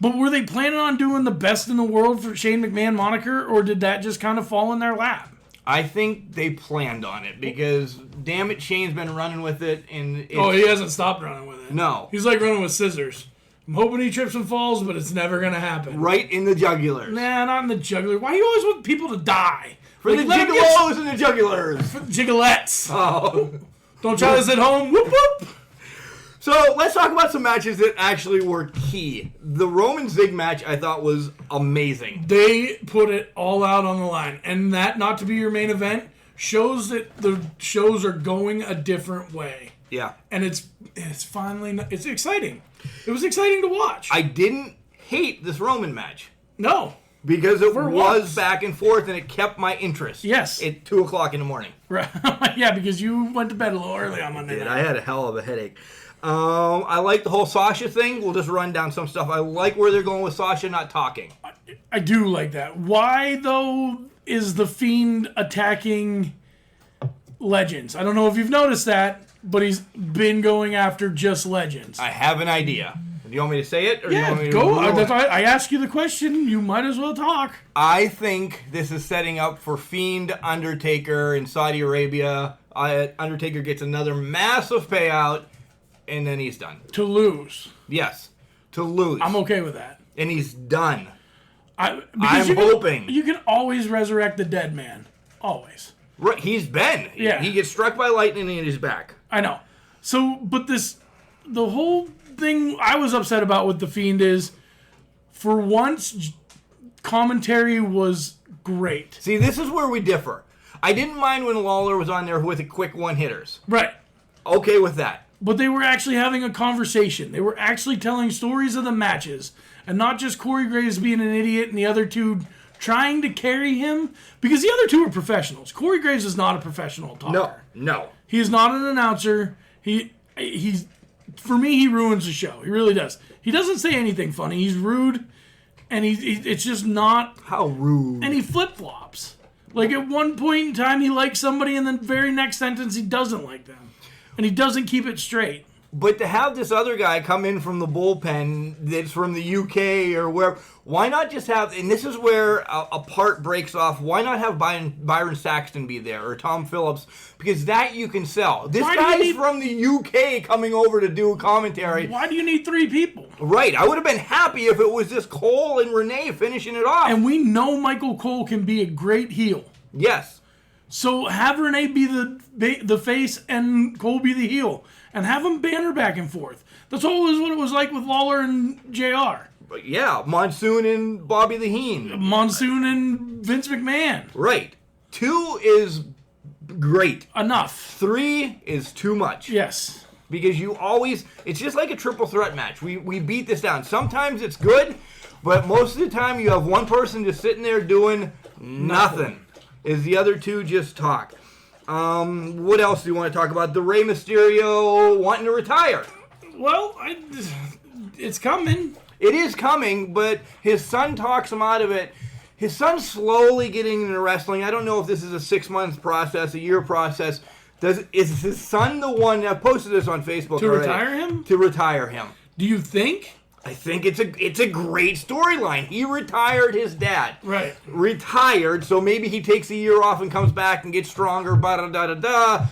But were they planning on doing the Best in the World for Shane McMahon moniker, or did that just kind of fall in their lap? I think they planned on it because, damn it, Shane's been running with it. And he hasn't stopped running with it. No. He's like running with scissors. I'm hoping he trips and falls, but it's never going to happen. Right in the jugular. Nah, not in the jugular. Why do you always want people to die? For the gigolos and the jugulars. For the jiggalettes. Oh. Don't try this at home. Whoop, whoop. So, let's talk about some matches that actually were key. The Roman Zig match, I thought, was amazing. They put it all out on the line. And that not to be your main event shows that the shows are going a different way. Yeah. And it's finally... It's exciting. It was exciting to watch. I didn't hate this Roman match. No. Because it was once. back and forth, and it kept my interest. Yes. At 2 o'clock in the morning. Right. Yeah, because you went to bed a little early on Monday night. I had a hell of a headache. I like the whole Sasha thing. We'll just run down some stuff. I like where they're going with Sasha not talking. I do like that. Why, though, is The Fiend attacking Legends? I don't know if you've noticed that, but he's been going after just Legends. I have an idea. Do you want me to say it? Or do you want me to go. I asked you the question. You might as well talk. I think this is setting up for Fiend, Undertaker in Saudi Arabia. Undertaker gets another massive payout, and then he's done. To lose. Yes. To lose. I'm okay with that. And he's done. I'm hoping. You can always resurrect the dead man. Always. Right, he's been. Yeah. He gets struck by lightning and he's back. I know. So, but the whole thing I was upset about with The Fiend is, for once, commentary was great. See, this is where we differ. I didn't mind when Lawler was on there with the quick one-hitters. Right. Okay with that. But they were actually having a conversation. They were actually telling stories of the matches. And not just Corey Graves being an idiot and the other two trying to carry him. Because the other two are professionals. Corey Graves is not a professional talker. No. He is not an announcer. He's for me, he ruins the show. He really does. He doesn't say anything funny. He's rude. And it's just not... How rude. And he flip-flops. Like, at one point in time, he likes somebody, and then the very next sentence, he doesn't like them. And he doesn't keep it straight. But to have this other guy come in from the bullpen that's from the UK or wherever, why not just have, and this is where a part breaks off, why not have Byron Saxton be there or Tom Phillips? Because that you can sell. This guy's from the UK coming over to do commentary. Why do you need 3 people? Right. I would have been happy if it was just Cole and Renee finishing it off. And we know Michael Cole can be a great heel. Yes. So have Renee be the face and Cole be the heel. And have them banter back and forth. That's always what it was like with Lawler and JR. But yeah, Monsoon and Bobby the Heen. Monsoon and Vince McMahon. Right. 2 is great. Enough. 3 is too much. Yes. Because you always, it's just like a triple threat match. We beat this down. Sometimes it's good, but most of the time you have one person just sitting there doing nothing. Is the other 2 just talk. What else do you want to talk about? The Rey Mysterio wanting to retire. Well, it's coming. It is coming, but his son talks him out of it. His son's slowly getting into wrestling. I don't know if this is a 6-month process, a year process. Is his son the one that posted this on Facebook to already? retire him? To retire him. Do you think? I think it's a great storyline. He retired his dad. Right. Retired, so maybe he takes a year off and comes back and gets stronger, da-da-da-da-da,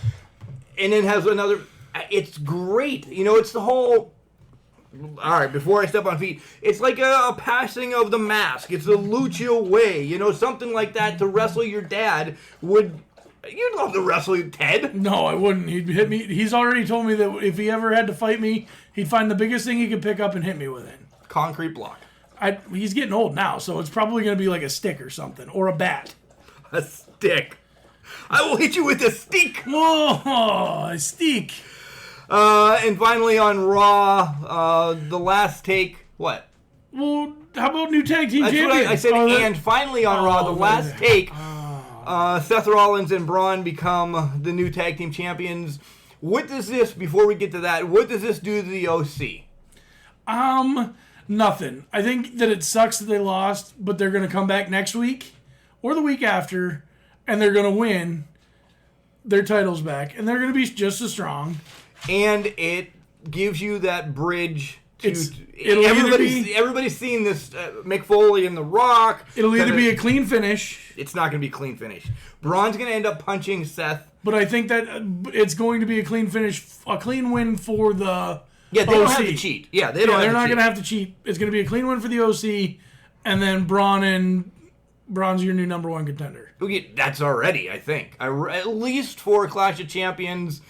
and then has another... It's great. You know, it's the whole... All right, before I step on feet, it's like a passing of the mask. It's the Lucha way. You know, something like that to wrestle your dad would... You'd love to wrestle Ted. No, I wouldn't. He'd hit me. He's already told me that if he ever had to fight me, he'd find the biggest thing he could pick up and hit me with it. Concrete block. He's getting old now, so it's probably going to be like a stick or something, or a bat. A stick. I will hit you with a stick. Whoa, a stick. And finally on Raw, the last take. What? Well, how about new tag team That's champions? what I said. And finally on Raw, the last take. Seth Rollins and Braun become the new tag team champions. What does this, before we get to that, what does this do to the OC? Nothing. I think that it sucks that they lost, but they're going to come back next week or the week after, and they're going to win their titles back, and they're going to be just as strong. And it gives you that bridge to... Everybody's seen this, Mick Foley and The Rock. It'll either be a clean finish. It's not going to be a clean finish. Braun's going to end up punching Seth. But I think that it's going to be a clean finish, a clean win for the Yeah, they OC. don't have to cheat. Yeah, they're not going to have to cheat. It's going to be a clean win for the OC, and then Braun's your new number one contender. Okay, that's already, I think. At least for Clash of Champions,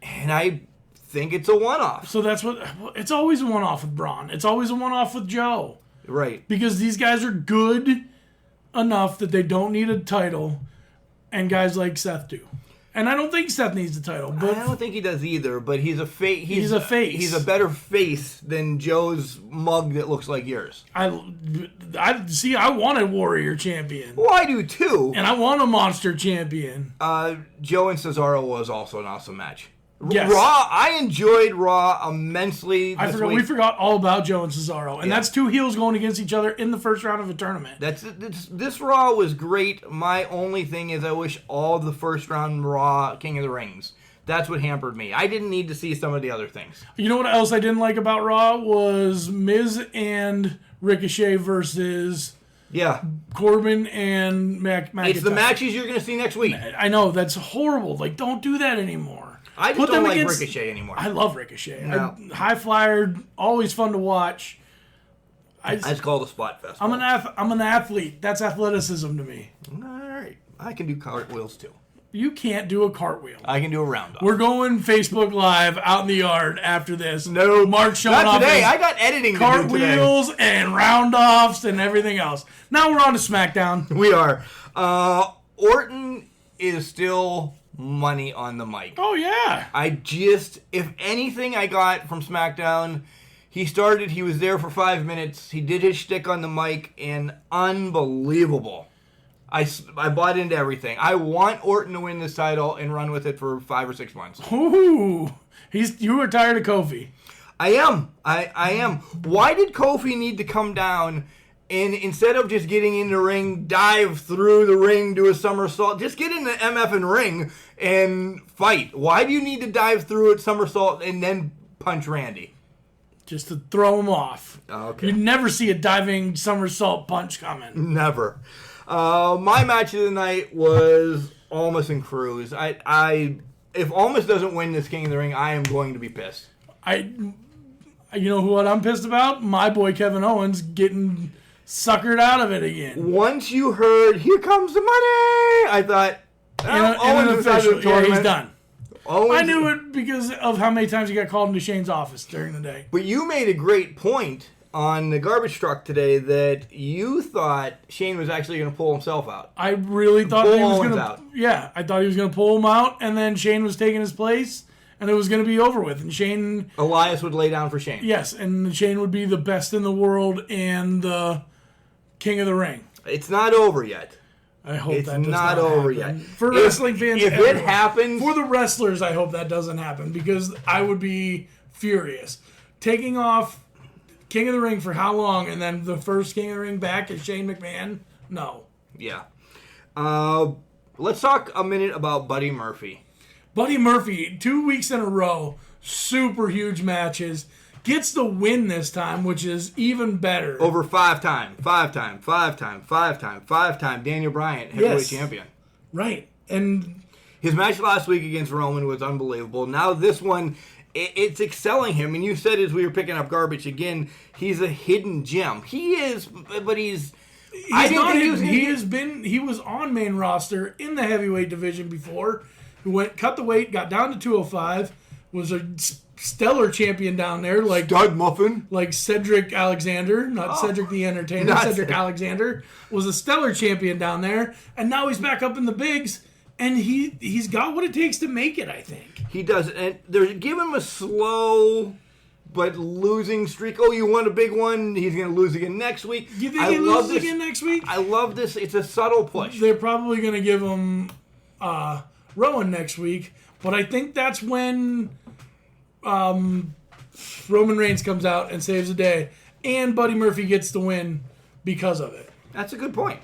and I think it's a one-off. So that's what... It's always a one-off with Braun. It's always a one-off with Joe. Right. Because these guys are good enough that they don't need a title, and guys like Seth do. And I don't think Seth needs a title. But I don't think he does either, but he's a face. He's a face. He's a better face than Joe's mug that looks like yours. I want a Warrior champion. Well, I do too. And I want a Monster champion. Joe and Cesaro was also an awesome match. Yes. Raw, I enjoyed Raw immensely. We forgot all about Joe and Cesaro, and that's two heels going against each other in the first round of a tournament. This Raw was great. My only thing is I wish all the first round Raw King of the Rings. That's what hampered me. I didn't need to see some of the other things. You know what else I didn't like about Raw was Miz and Ricochet versus Corbin and McIntyre. It's the matches you're going to see next week. I know, that's horrible. Like, don't do that anymore. I just don't like Ricochet anymore. I love Ricochet. No. High flyer, always fun to watch. It's called a spot fest. I'm an athlete. That's athleticism to me. All right. I can do cartwheels too. You can't do a cartwheel. I can do a roundoff. We're going Facebook Live out in the yard after this. No. Mark showing Not off today. I got editing to do today. Cartwheels and roundoffs and everything else. Now we're on to SmackDown. We are. Orton is still... money on the mic. Oh, yeah. If anything I got from SmackDown, he was there for 5 minutes, he did his shtick on the mic, and unbelievable. I bought into everything. I want Orton to win this title and run with it for 5 or 6 months. Ooh. You were tired of Kofi. I am. I am. Why did Kofi need to come down and instead of just getting in the ring, dive through the ring, do a somersault, just get in the MFing ring and fight? Why do you need to dive through it, somersault, and then punch Randy? Just to throw him off. Oh, okay. You never see a diving somersault punch coming. Never. My match of the night was Almas and Cruz. If Almas doesn't win this King of the Ring, I am going to be pissed. You know what I'm pissed about? My boy Kevin Owens getting suckered out of it again. Once you heard, "Here comes the money," I thought, Owens is out of the tournament. He's done. Owens, I knew it because of how many times he got called into Shane's office during the day. But you made a great point on the garbage truck today that you thought Shane was actually going to pull himself out. I really thought he was going to. Yeah, I thought he was going to pull him out, and then Shane was taking his place, and it was going to be over with. And Elias would lay down for Shane. Yes, and Shane would be the best in the world and the King of the Ring. It's not over yet. I hope it's that does not over yet. For wrestling fans, if it happens, for the wrestlers, I hope that doesn't happen because I would be furious. Taking off King of the Ring for how long, and then the first King of the Ring back is Shane McMahon? No. Yeah. Let's talk a minute about Buddy Murphy. Buddy Murphy, 2 weeks in a row, super huge matches. Gets the win this time, which is even better. Over five-time Daniel Bryan heavyweight champion. Right. And his match last week against Roman was unbelievable. Now this one, it's excelling him. And you said as we were picking up garbage again, he's a hidden gem. He is, but he's not hidden. He was on main roster in the heavyweight division before. He cut the weight, got down to 205, was a stellar champion down there, like Stud Muffin, like Cedric Alexander, not Cedric the Entertainer. Cedric Alexander was a stellar champion down there, and now he's back up in the bigs, and he's got what it takes to make it. I think he does, and they're giving him a slow but losing streak. Oh, you won a big one. He's going to lose again next week. You think he loses again next week? I love this. It's a subtle push. They're probably going to give him Rowan next week, but I think that's when Roman Reigns comes out and saves the day, and Buddy Murphy gets the win because of it. That's a good point.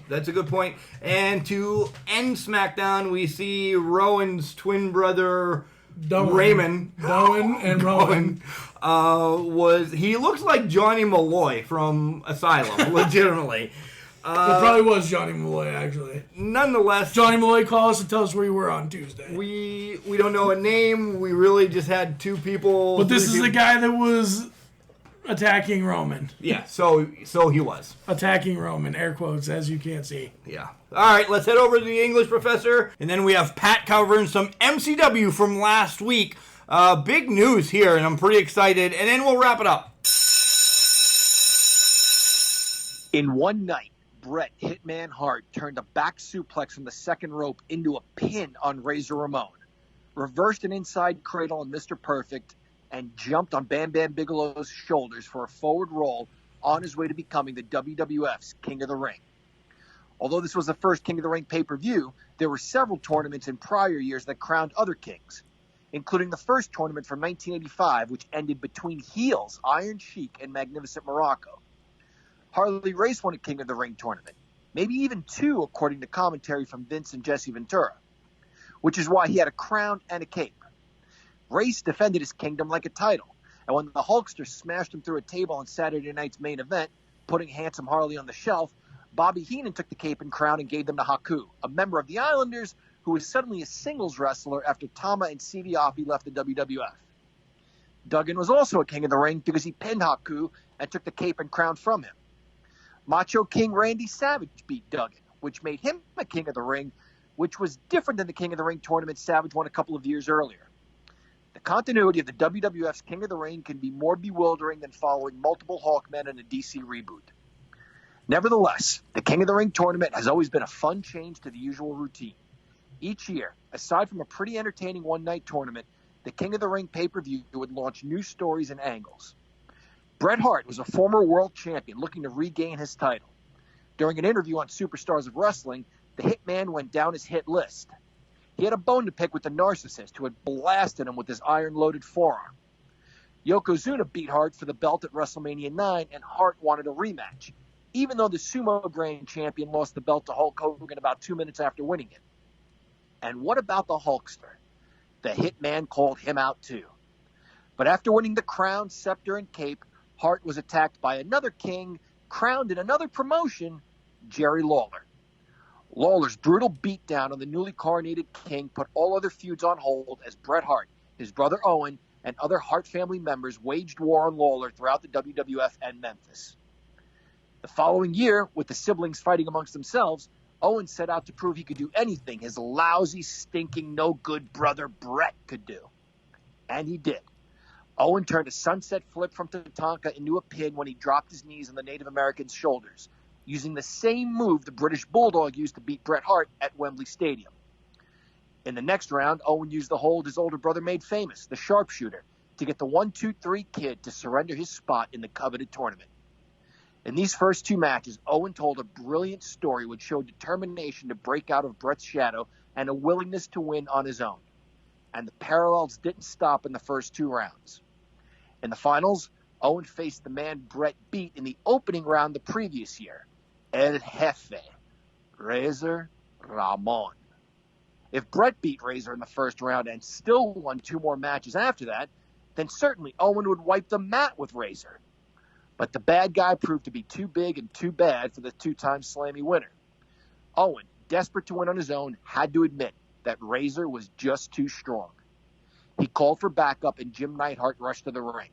And to end SmackDown, we see Rowan's twin brother, Raymond. Bowen and Rowan. He looks like Johnny Malloy from Asylum, legitimately. It probably was Johnny Malloy, actually. Nonetheless, Johnny Malloy, call us and tell us where you were on Tuesday. We don't know a name. We really just had two people. But this is the guy that was attacking Roman. Yeah, so he was. Attacking Roman, air quotes, as you can't see. Yeah. All right, let's head over to the English professor. And then we have Pat covering some MCW from last week. Big news here, and I'm pretty excited. And then we'll wrap it up. In one night, Bret Hitman Hart turned a back suplex from the second rope into a pin on Razor Ramon, reversed an inside cradle on Mr. Perfect, and jumped on Bam Bam Bigelow's shoulders for a forward roll on his way to becoming the WWF's King of the Ring. Although this was the first King of the Ring pay-per-view, there were several tournaments in prior years that crowned other kings, including the first tournament from 1985, which ended between heels Iron Sheik and Magnificent Morocco. Harley Race won a King of the Ring tournament, maybe even two according to commentary from Vince and Jesse Ventura, which is why he had a crown and a cape. Race defended his kingdom like a title, and when the Hulkster smashed him through a table on Saturday night's main event, putting Handsome Harley on the shelf, Bobby Heenan took the cape and crown and gave them to Haku, a member of the Islanders who was suddenly a singles wrestler after Tama and Stevie Aoki left the WWF. Duggan was also a King of the Ring because he pinned Haku and took the cape and crown from him. Macho King Randy Savage beat Duggan, which made him a King of the Ring, which was different than the King of the Ring tournament Savage won a couple of years earlier. The continuity of the WWF's King of the Ring can be more bewildering than following multiple Hawkmen in a DC reboot. Nevertheless, the King of the Ring tournament has always been a fun change to the usual routine. Each year, aside from a pretty entertaining one-night tournament, the King of the Ring pay-per-view would launch new stories and angles. Bret Hart was a former world champion looking to regain his title. During an interview on Superstars of Wrestling, the Hitman went down his hit list. He had a bone to pick with the narcissist who had blasted him with his iron-loaded forearm. Yokozuna beat Hart for the belt at WrestleMania 9, and Hart wanted a rematch, even though the Sumo Grand Champion lost the belt to Hulk Hogan about 2 minutes after winning it. And what about the Hulkster? The Hitman called him out too. But after winning the crown, scepter, and cape, Hart was attacked by another king, crowned in another promotion, Jerry Lawler. Lawler's brutal beatdown on the newly coronated king put all other feuds on hold as Bret Hart, his brother Owen, and other Hart family members waged war on Lawler throughout the WWF and Memphis. The following year, with the siblings fighting amongst themselves, Owen set out to prove he could do anything his lousy, stinking, no-good brother Bret could do. And he did. Owen turned a sunset flip from Tatanka into a pin when he dropped his knees on the Native American's shoulders, using the same move the British Bulldog used to beat Bret Hart at Wembley Stadium. In the next round, Owen used the hold his older brother made famous, the sharpshooter, to get the 1-2-3 Kid to surrender his spot in the coveted tournament. In these first two matches, Owen told a brilliant story which showed determination to break out of Bret's shadow and a willingness to win on his own. And the parallels didn't stop in the first two rounds. In the finals, Owen faced the man Bret beat in the opening round the previous year, El Jefe, Razor Ramon. If Bret beat Razor in the first round and still won two more matches after that, then certainly Owen would wipe the mat with Razor. But the bad guy proved to be too big and too bad for the two-time Slammy winner. Owen, desperate to win on his own, had to admit that Razor was just too strong. He called for backup, and Jim Neidhart rushed to the ring.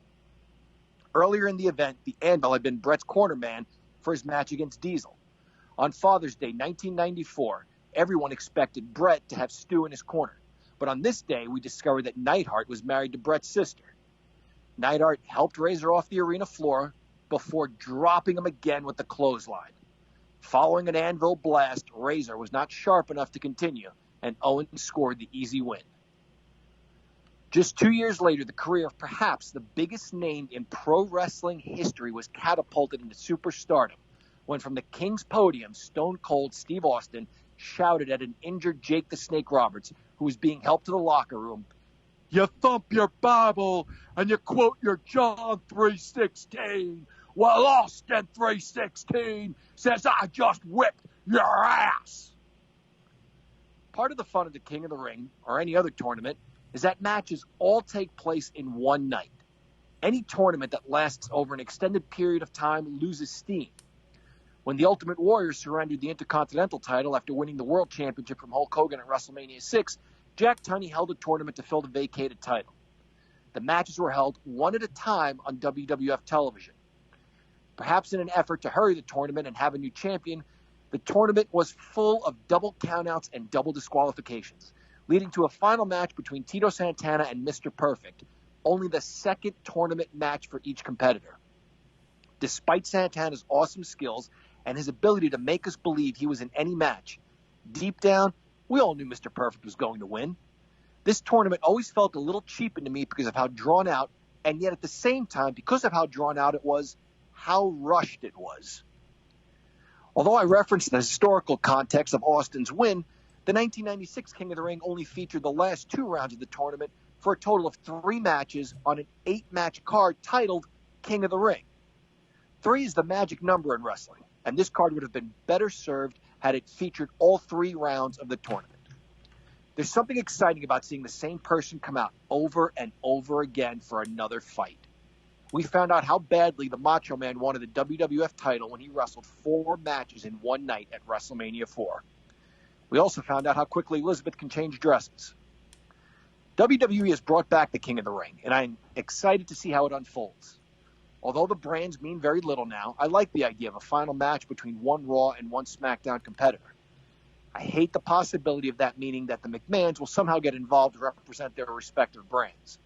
Earlier in the event, the Anvil had been Bret's corner man for his match against Diesel. On Father's Day 1994, everyone expected Bret to have Stu in his corner. But on this day, we discovered that Neidhart was married to Bret's sister. Neidhart helped Razor off the arena floor before dropping him again with the clothesline. Following an Anvil blast, Razor was not sharp enough to continue, and Owen scored the easy win. Just 2 years later, the career of perhaps the biggest name in pro wrestling history was catapulted into superstardom when from the King's podium, Stone Cold Steve Austin shouted at an injured Jake the Snake Roberts, who was being helped to the locker room, "You thump your Bible and you quote your John 3:16, while Austin 3:16 says I just whipped your ass." Part of the fun of the King of the Ring, or any other tournament, is that matches all take place in one night. Any tournament that lasts over an extended period of time loses steam. When the Ultimate Warrior surrendered the Intercontinental title after winning the World Championship from Hulk Hogan at WrestleMania 6, Jack Tunney held a tournament to fill the vacated title. The matches were held one at a time on WWF television. Perhaps in an effort to hurry the tournament and have a new champion, the tournament was full of double countouts and double disqualifications, leading to a final match between Tito Santana and Mr. Perfect, only the second tournament match for each competitor. Despite Santana's awesome skills and his ability to make us believe he was in any match, deep down, we all knew Mr. Perfect was going to win. This tournament always felt a little cheapened to me because of how drawn out, and yet at the same time, because of how drawn out it was, how rushed it was. Although I referenced the historical context of Austin's win, the 1996 King of the Ring only featured the last 2 rounds of the tournament for a total of 3 matches on an 8-match card titled King of the Ring. 3 is the magic number in wrestling, and this card would have been better served had it featured all 3 rounds of the tournament. There's something exciting about seeing the same person come out over and over again for another fight. We found out how badly the Macho Man wanted the WWF title when he wrestled 4 matches in one night at WrestleMania 4. We also found out how quickly Elizabeth can change dresses. WWE has brought back the King of the Ring, and I'm excited to see how it unfolds. Although the brands mean very little now, I like the idea of a final match between one Raw and one SmackDown competitor. I hate the possibility of that meaning that the McMahons will somehow get involved to represent their respective brands.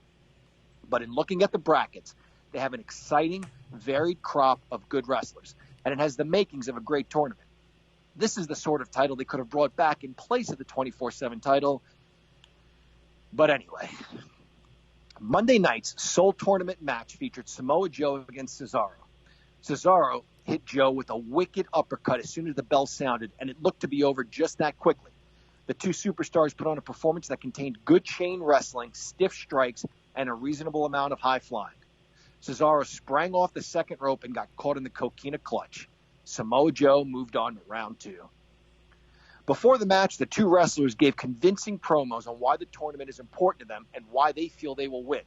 But in looking at the brackets, they have an exciting, varied crop of good wrestlers, and it has the makings of a great tournament. This is the sort of title they could have brought back in place of the 24/7 title. But anyway, Monday night's sole tournament match featured Samoa Joe against Cesaro. Cesaro hit Joe with a wicked uppercut as soon as the bell sounded, and it looked to be over just that quickly. The two superstars put on a performance that contained good chain wrestling, stiff strikes, and a reasonable amount of high flying. Cesaro sprang off the second rope and got caught in the coquina clutch. Samoa Joe moved on to round 2. Before the match, the two wrestlers gave convincing promos on why the tournament is important to them and why they feel they will win.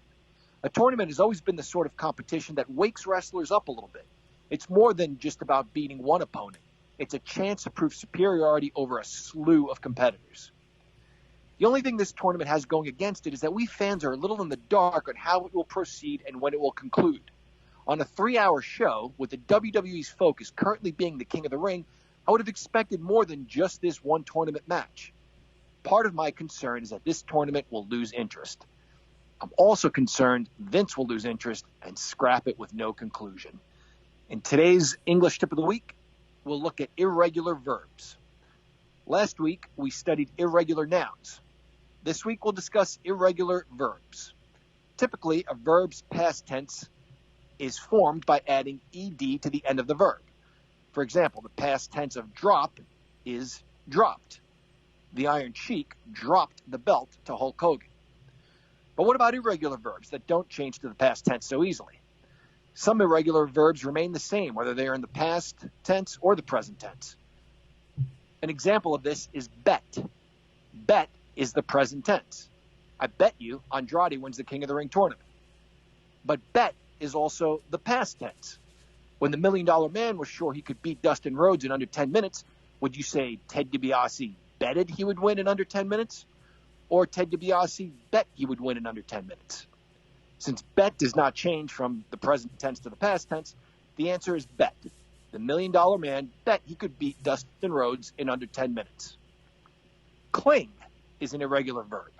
A tournament has always been the sort of competition that wakes wrestlers up a little bit. It's more than just about beating one opponent. It's a chance to prove superiority over a slew of competitors. The only thing this tournament has going against it is that we fans are a little in the dark on how it will proceed and when it will conclude. On a 3-hour show, with the WWE's focus currently being the King of the Ring, I would have expected more than just this one tournament match. Part of my concern is that this tournament will lose interest. I'm also concerned Vince will lose interest and scrap it with no conclusion. In today's English Tip of the Week, we'll look at irregular verbs. Last week, we studied irregular nouns. This week, we'll discuss irregular verbs. Typically, a verb's past tense is formed by adding ed to the end of the verb. For example, the past tense of drop is dropped. The Iron Sheik dropped the belt to Hulk Hogan. But what about irregular verbs that don't change to the past tense so easily? Some irregular verbs remain the same, whether they are in the past tense or the present tense. An example of this is bet. Bet is the present tense. I bet you Andrade wins the King of the Ring tournament. But bet is also the past tense. When the $1 Million Man was sure he could beat Dustin Rhodes in under 10 minutes, would you say Ted DiBiase betted he would win in under 10 minutes? Or Ted DiBiase bet he would win in under 10 minutes? Since bet does not change from the present tense to the past tense, the answer is bet. The $1 Million Man bet he could beat Dustin Rhodes in under 10 minutes. Cling is an irregular verb.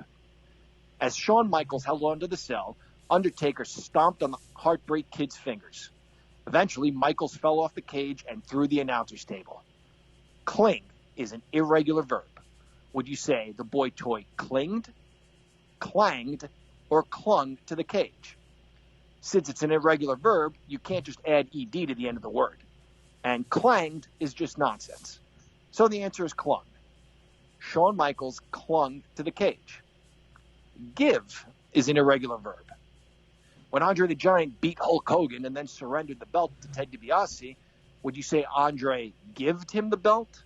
As Shawn Michaels held onto the cell, Undertaker stomped on the Heartbreak Kid's fingers. Eventually, Michaels fell off the cage and through the announcer's table. Cling is an irregular verb. Would you say the boy toy clinged, clanged, or clung to the cage? Since it's an irregular verb, you can't just add ed to the end of the word. And clanged is just nonsense. So the answer is clung. Shawn Michaels clung to the cage. Give is an irregular verb. When Andre the Giant beat Hulk Hogan and then surrendered the belt to Ted DiBiase, would you say Andre gived him the belt,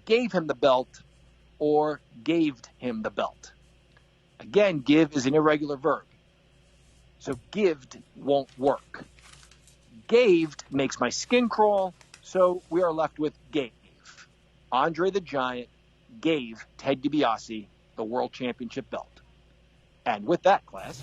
gave him the belt, or gaved him the belt? Again, give is an irregular verb. So gived won't work. Gaved makes my skin crawl, so we are left with gave. Andre the Giant gave Ted DiBiase the World Championship belt. And with that, class,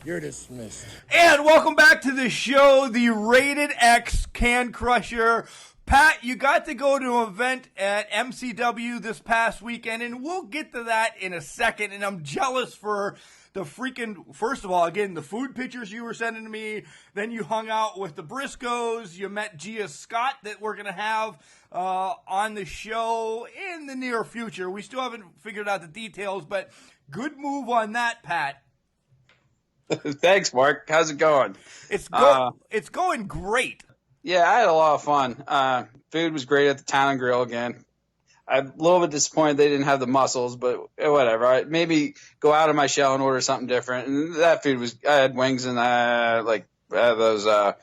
You're dismissed. And welcome back to the show, the Rated X Can Crusher. Pat, you got to go to an event at MCW this past weekend, and we'll get to that in a second. And I'm jealous for the freaking, first of all, again, the food pictures you were sending to me. Then you hung out with the Briscoes. You met Gia Scott that we're going to have on the show in the near future. We still haven't figured out the details, but good move on that, Pat. Thanks, Mark. How's it going? It's going great. Yeah, I had a lot of fun. Food was great at the Town and Grill again. I'm a little bit disappointed they didn't have the mussels, but whatever. Maybe go out of my shell and order something different. And that food was, I had wings and those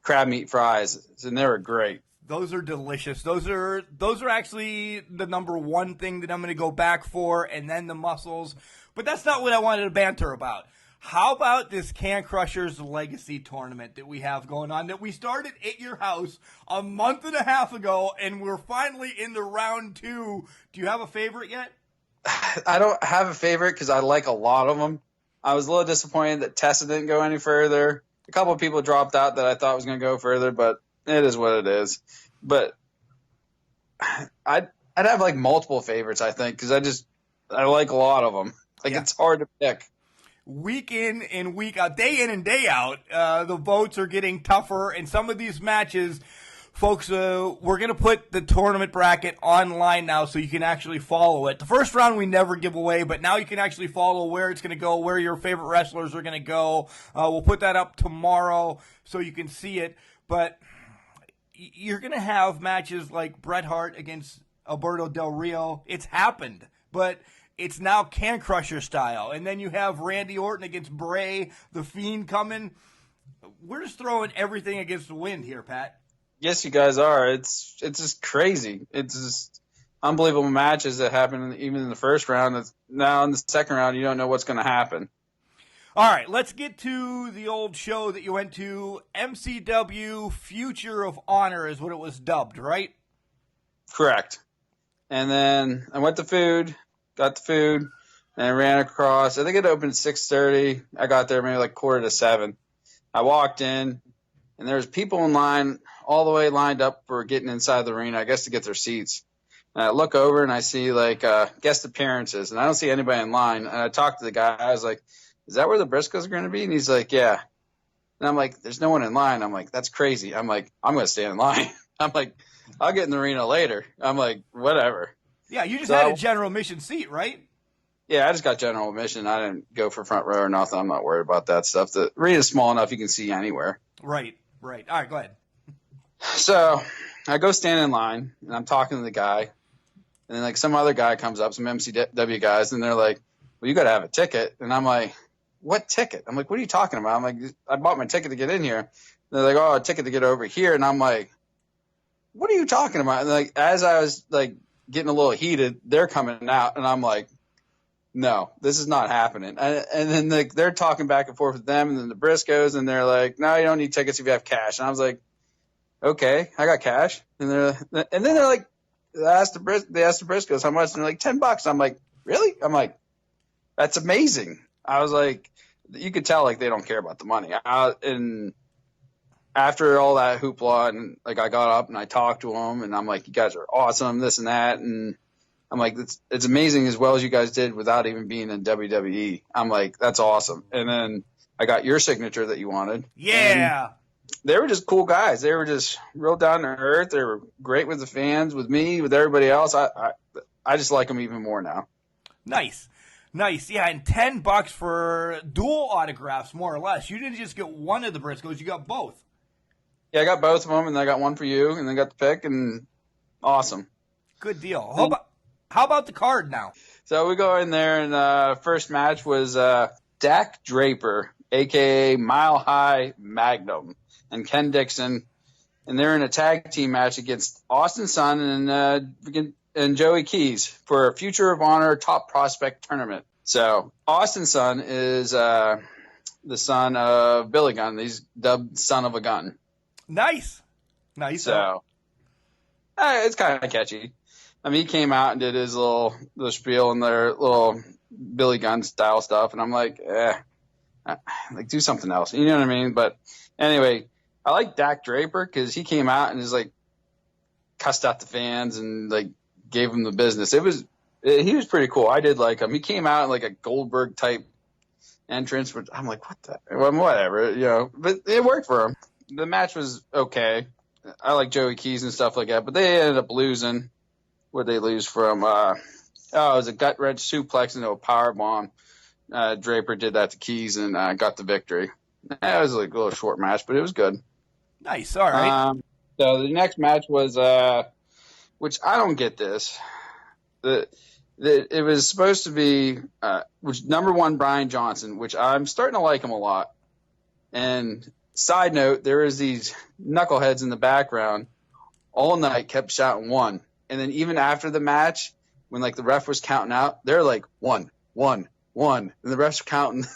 crab meat fries, and they were great. Those are delicious. Those are actually the number one thing that I'm going to go back for, and then the mussels. But that's not what I wanted to banter about. How about this Can Crushers Legacy Tournament that we have going on that we started at your house a month and a half ago, and we're finally into round 2. Do you have a favorite yet? I don't have a favorite because I like a lot of them. I was a little disappointed that Tessa didn't go any further. A couple of people dropped out that I thought was going to go further, but it is what it is. But I'd have like multiple favorites, I think, because I like a lot of them. It's hard to pick. Week in and week out, day in and day out, the votes are getting tougher. And some of these matches, folks, we're going to put the tournament bracket online now so you can actually follow it. The first round we never give away, but now you can actually follow where it's going to go, where your favorite wrestlers are going to go. We'll put that up tomorrow so you can see it. But you're going to have matches like Bret Hart against Alberto Del Rio. It's happened, but it's now Can Crusher style. And then you have Randy Orton against Bray, The Fiend coming. We're just throwing everything against the wind here, Pat. Yes, you guys are. It's just crazy. It's just unbelievable matches that happen even in the first round. It's now in the second round, you don't know what's going to happen. All right, let's get to the old show that you went to. MCW Future of Honor is what it was dubbed, right? Correct. And then I went to food, got the food, and I ran across. I think it opened at 6:30. I got there maybe like 6:45. I walked in, and there was people in line all the way lined up for getting inside the arena, I guess to get their seats. And I look over, and I see like guest appearances, and I don't see anybody in line. And I talked to the guy. I was like, is that where the Briscoes are going to be? And he's like, yeah. And I'm like, there's no one in line. I'm like, that's crazy. I'm like, I'm going to stay in line. I'm like, I'll get in the arena later. I'm like, whatever. Yeah, you just had a general admission seat, right? Yeah, I just got general admission. I didn't go for front row or nothing. I'm not worried about that stuff. The arena's small enough you can see anywhere. Right. All right, go ahead. So I go stand in line, and I'm talking to the guy. And then like some other guy comes up, some MCW guys, and they're like, well, you got to have a ticket. And I'm like, what ticket? I'm like, what are you talking about? I'm like, I bought my ticket to get in here. And they're like, oh, a ticket to get over here. And I'm like, what are you talking about? And like, as I was like getting a little heated, they're coming out, and I'm like, no, this is not happening. And then they're talking back and forth with them, and then the Briscoes, and they're like, no, you don't need tickets if you have cash. And I was like, okay, I got cash. And then they're like, they asked the Briscoes how much, and they're like, $10. I'm like, really? I'm like, that's amazing. I was like, you could tell like they don't care about the money. And after all that hoopla, and like I got up and I talked to them, and I'm like, you guys are awesome, this and that, and I'm like, it's amazing as well as you guys did without even being in WWE. I'm like, that's awesome. And then I got your signature that you wanted. Yeah. And they were just cool guys. They were just real down to earth. They were great with the fans, with me, with everybody else. I just like them even more now. Nice. Yeah, and $10 for dual autographs, more or less. You didn't just get one of the Briscoes, you got both. Yeah, I got both of them, and I got one for you, and then got the pick, and awesome. Good deal. How about the card now? So we go in there, and first match was Dak Draper, a.k.a. Mile High Magnum, and Ken Dixon, and they're in a tag team match against Austin Sun and Joey Keys for a Future of Honor Top Prospect Tournament. So Austin Sun is the son of Billy Gunn. He's dubbed Son of a Gun. Nice. So it's kind of catchy. I mean, he came out and did his little spiel and their little Billy Gunn style stuff, and I'm like, like do something else. You know what I mean? But anyway, I like Dak Draper because he came out and is like cussed out the fans and like gave him the business. He was pretty cool. I did like him. He came out in like a Goldberg type entrance, which I'm like, what the? Well, whatever, you know. But it worked for him. The match was okay. I like Joey Keys and stuff like that, but they ended up losing. Where'd they lose from? It was a gut wrench suplex into a power bomb. Draper did that to Keys and got the victory. It was like a little short match, but it was good. Nice. All right. So the next match was, which I don't get this. It was supposed to be, which number one, Brian Johnson, which I'm starting to like him a lot. And side note, there was these knuckleheads in the background all night kept shouting 1. And then even after the match, when like the ref was counting out, they're like 1, 1, 1. And the ref's counting.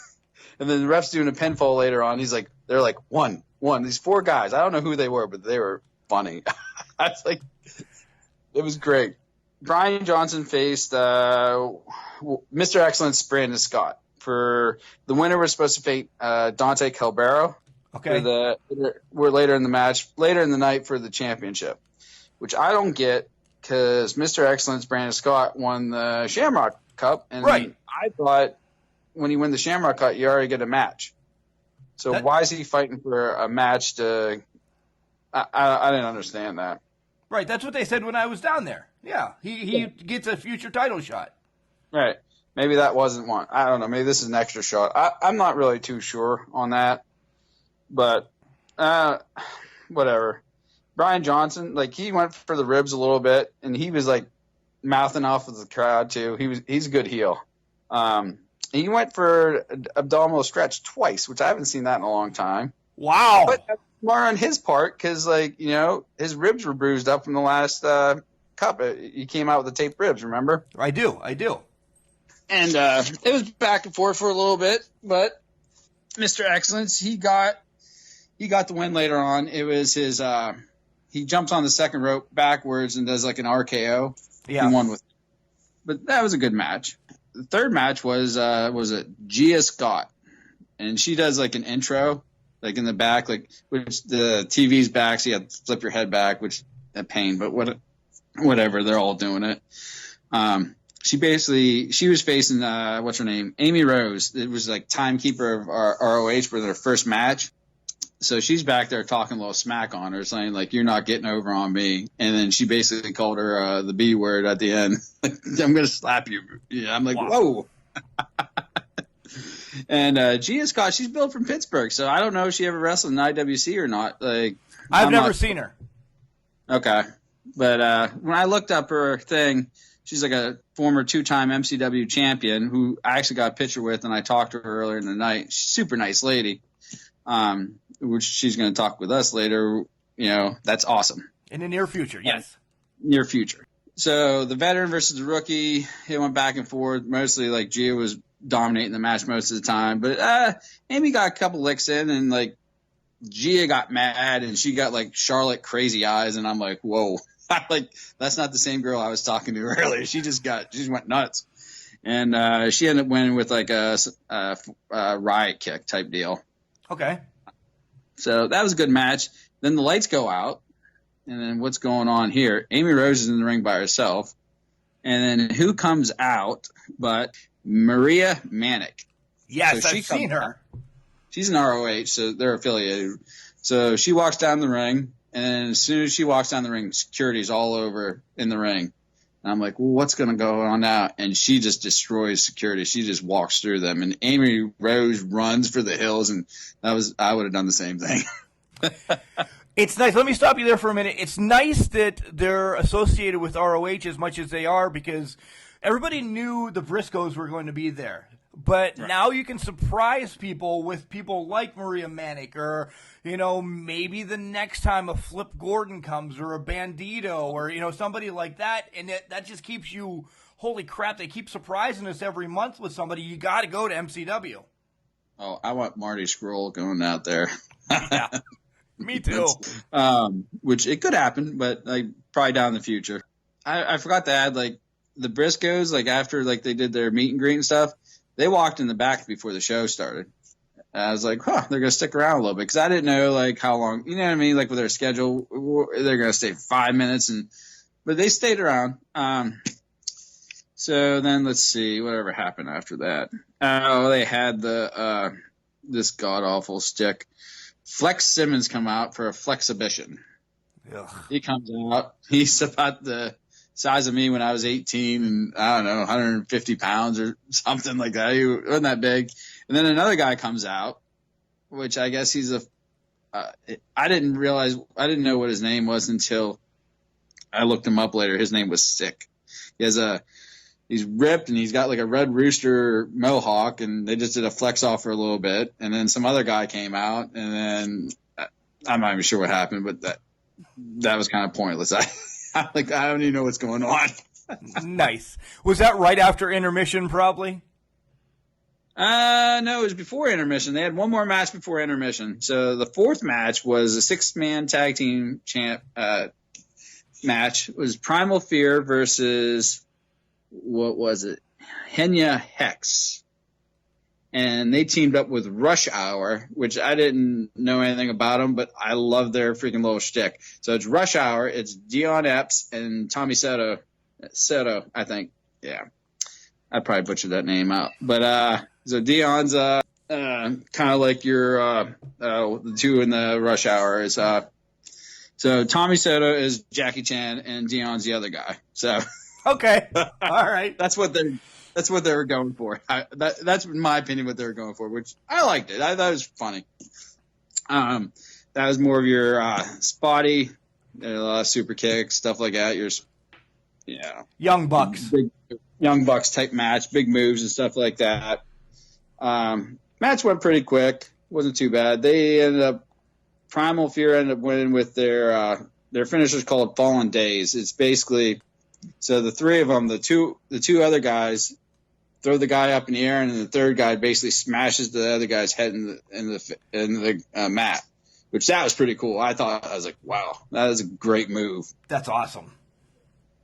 And then the ref's doing a pinfall later on. They're like 1, 1. These 4 guys. I don't know who they were, but they were funny. I was like, it was great. Brian Johnson faced Mr. Excellence Brandon Scott. For the winner was supposed to face Dante Calbero. Okay. We're later in the night for the championship, which I don't get because Mr. Excellence Brandon Scott won the Shamrock Cup, and right. I thought when you win the Shamrock Cup, you already get a match. So why is he fighting for a match to? I didn't understand that. Right, that's what they said when I was down there. Yeah, he gets a future title shot. Right. Maybe that wasn't one. I don't know. Maybe this is an extra shot. I'm not really too sure on that. But whatever. Brian Johnson, like he went for the ribs a little bit, and he was like mouthing off with the crowd too. He's a good heel. He went for abdominal stretch twice, which I haven't seen that in a long time. Wow. But that's more on his part because, like, you know, his ribs were bruised up from the last cup. He came out with the taped ribs, remember? I do. And it was back and forth for a little bit, but Mr. Excellence, he got the win later on. It was his he jumps on the second rope backwards and does like an RKO. Yeah. He won with. But that was a good match. The third match was it Gia Scott, and she does like an intro, like in the back, like which the TV's back, so you have to flip your head back, which a pain, but whatever, they're all doing it. She was facing what's her name, Amy Rose. It was like timekeeper of ROH for their first match. So she's back there talking a little smack on her, saying like, "You're not getting over on me." And then she basically called her the B word at the end. "I'm gonna slap you." Yeah, I'm like, wow. Whoa. And Gia Scott, she's built from Pittsburgh, so I don't know if she ever wrestled in IWC or not. Like, I've never seen her. Okay, but when I looked up her thing, she's like a former 2-time MCW champion who I actually got a picture with, and I talked to her earlier in the night. She's a super nice lady. Which she's going to talk with us later. You know, that's awesome. In the near future, yes. Near future. So the veteran versus the rookie, it went back and forth. Mostly like Gia was dominating the match most of the time, but Amy got a couple licks in, and like Gia got mad, and she got like Charlotte crazy eyes, and I'm like, whoa, like that's not the same girl I was talking to earlier. She just went nuts, and she ended up winning with like a riot kick type deal. Okay. So that was a good match. Then the lights go out. And then what's going on here? Amy Rose is in the ring by herself. And then who comes out but Maria Manic? Yes, So I've seen her. She's an ROH, so they're affiliated. So she walks down the ring, and as soon as she walks down the ring, security's all over in the ring. And I'm like, well, what's going to go on now? And she just destroys security. She just walks through them. And Amy Rose runs for the hills, and I would have done the same thing. It's nice. Let me stop you there for a minute. It's nice that they're associated with ROH as much as they are, because everybody knew the Briscoes were going to be there. But now you can surprise people with people like Maria Manic, or, maybe the next time a Flip Gordon comes, or a Bandito, or, somebody like that. And that just keeps you, holy crap, they keep surprising us every month with somebody. You got to go to MCW. Oh, I want Marty Scurll going out there. Yeah. Me too. Which it could happen, but like probably down in the future. I forgot to add, like the Briscoes, like after like they did their meet and greet and stuff, they walked in the back before the show started. I was like, they're gonna stick around a little bit, because I didn't know like how long. You know what I mean? Like with their schedule, they're gonna stay 5 minutes, but they stayed around. So then let's see whatever happened after that. Oh, they had the this god awful stick. Flex Simmons come out for a Flexibition. Ugh. He comes out. He's about the size of me when I was 18, and I don't know, 150 pounds or something like that. He wasn't that big. And then another guy comes out, which I guess he's I didn't know what his name was until I looked him up later. His name was Sick. He's ripped, and he's got like a Red Rooster mohawk, and they just did a flex off for a little bit. And then some other guy came out, and then I'm not even sure what happened, but that was kind of pointless. I don't even know what's going on. Nice. Was that right after intermission, probably? No, it was before intermission. They had one more match before intermission. So the fourth match was a 6-man tag team match. It was Primal Fear versus, what was it? Henya Hex. And they teamed up with Rush Hour, which I didn't know anything about them, but I love their freaking little shtick. So it's Rush Hour, it's Dion Epps and Tommy Soto, I think. Yeah. I probably butchered that name out. But so Dion's kind of like your the two in the Rush Hour is so Tommy Soto is Jackie Chan and Dion's the other guy. So okay. All right. That's what they were going for. That's in my opinion what they were going for, which I liked it. I thought it was funny. That was more of your spotty, a lot of super kicks, stuff like that. Young Bucks. Big Young Bucks type match, big moves and stuff like that. Match went pretty quick. Wasn't too bad. They ended up, Primal Fear ended up winning with their finisher's called Fallen Days. It's basically, so the three of them, the two other guys throw the guy up in the air, and then the third guy basically smashes the other guy's head in the mat, which that was pretty cool. I was like, wow, that is a great move. That's awesome.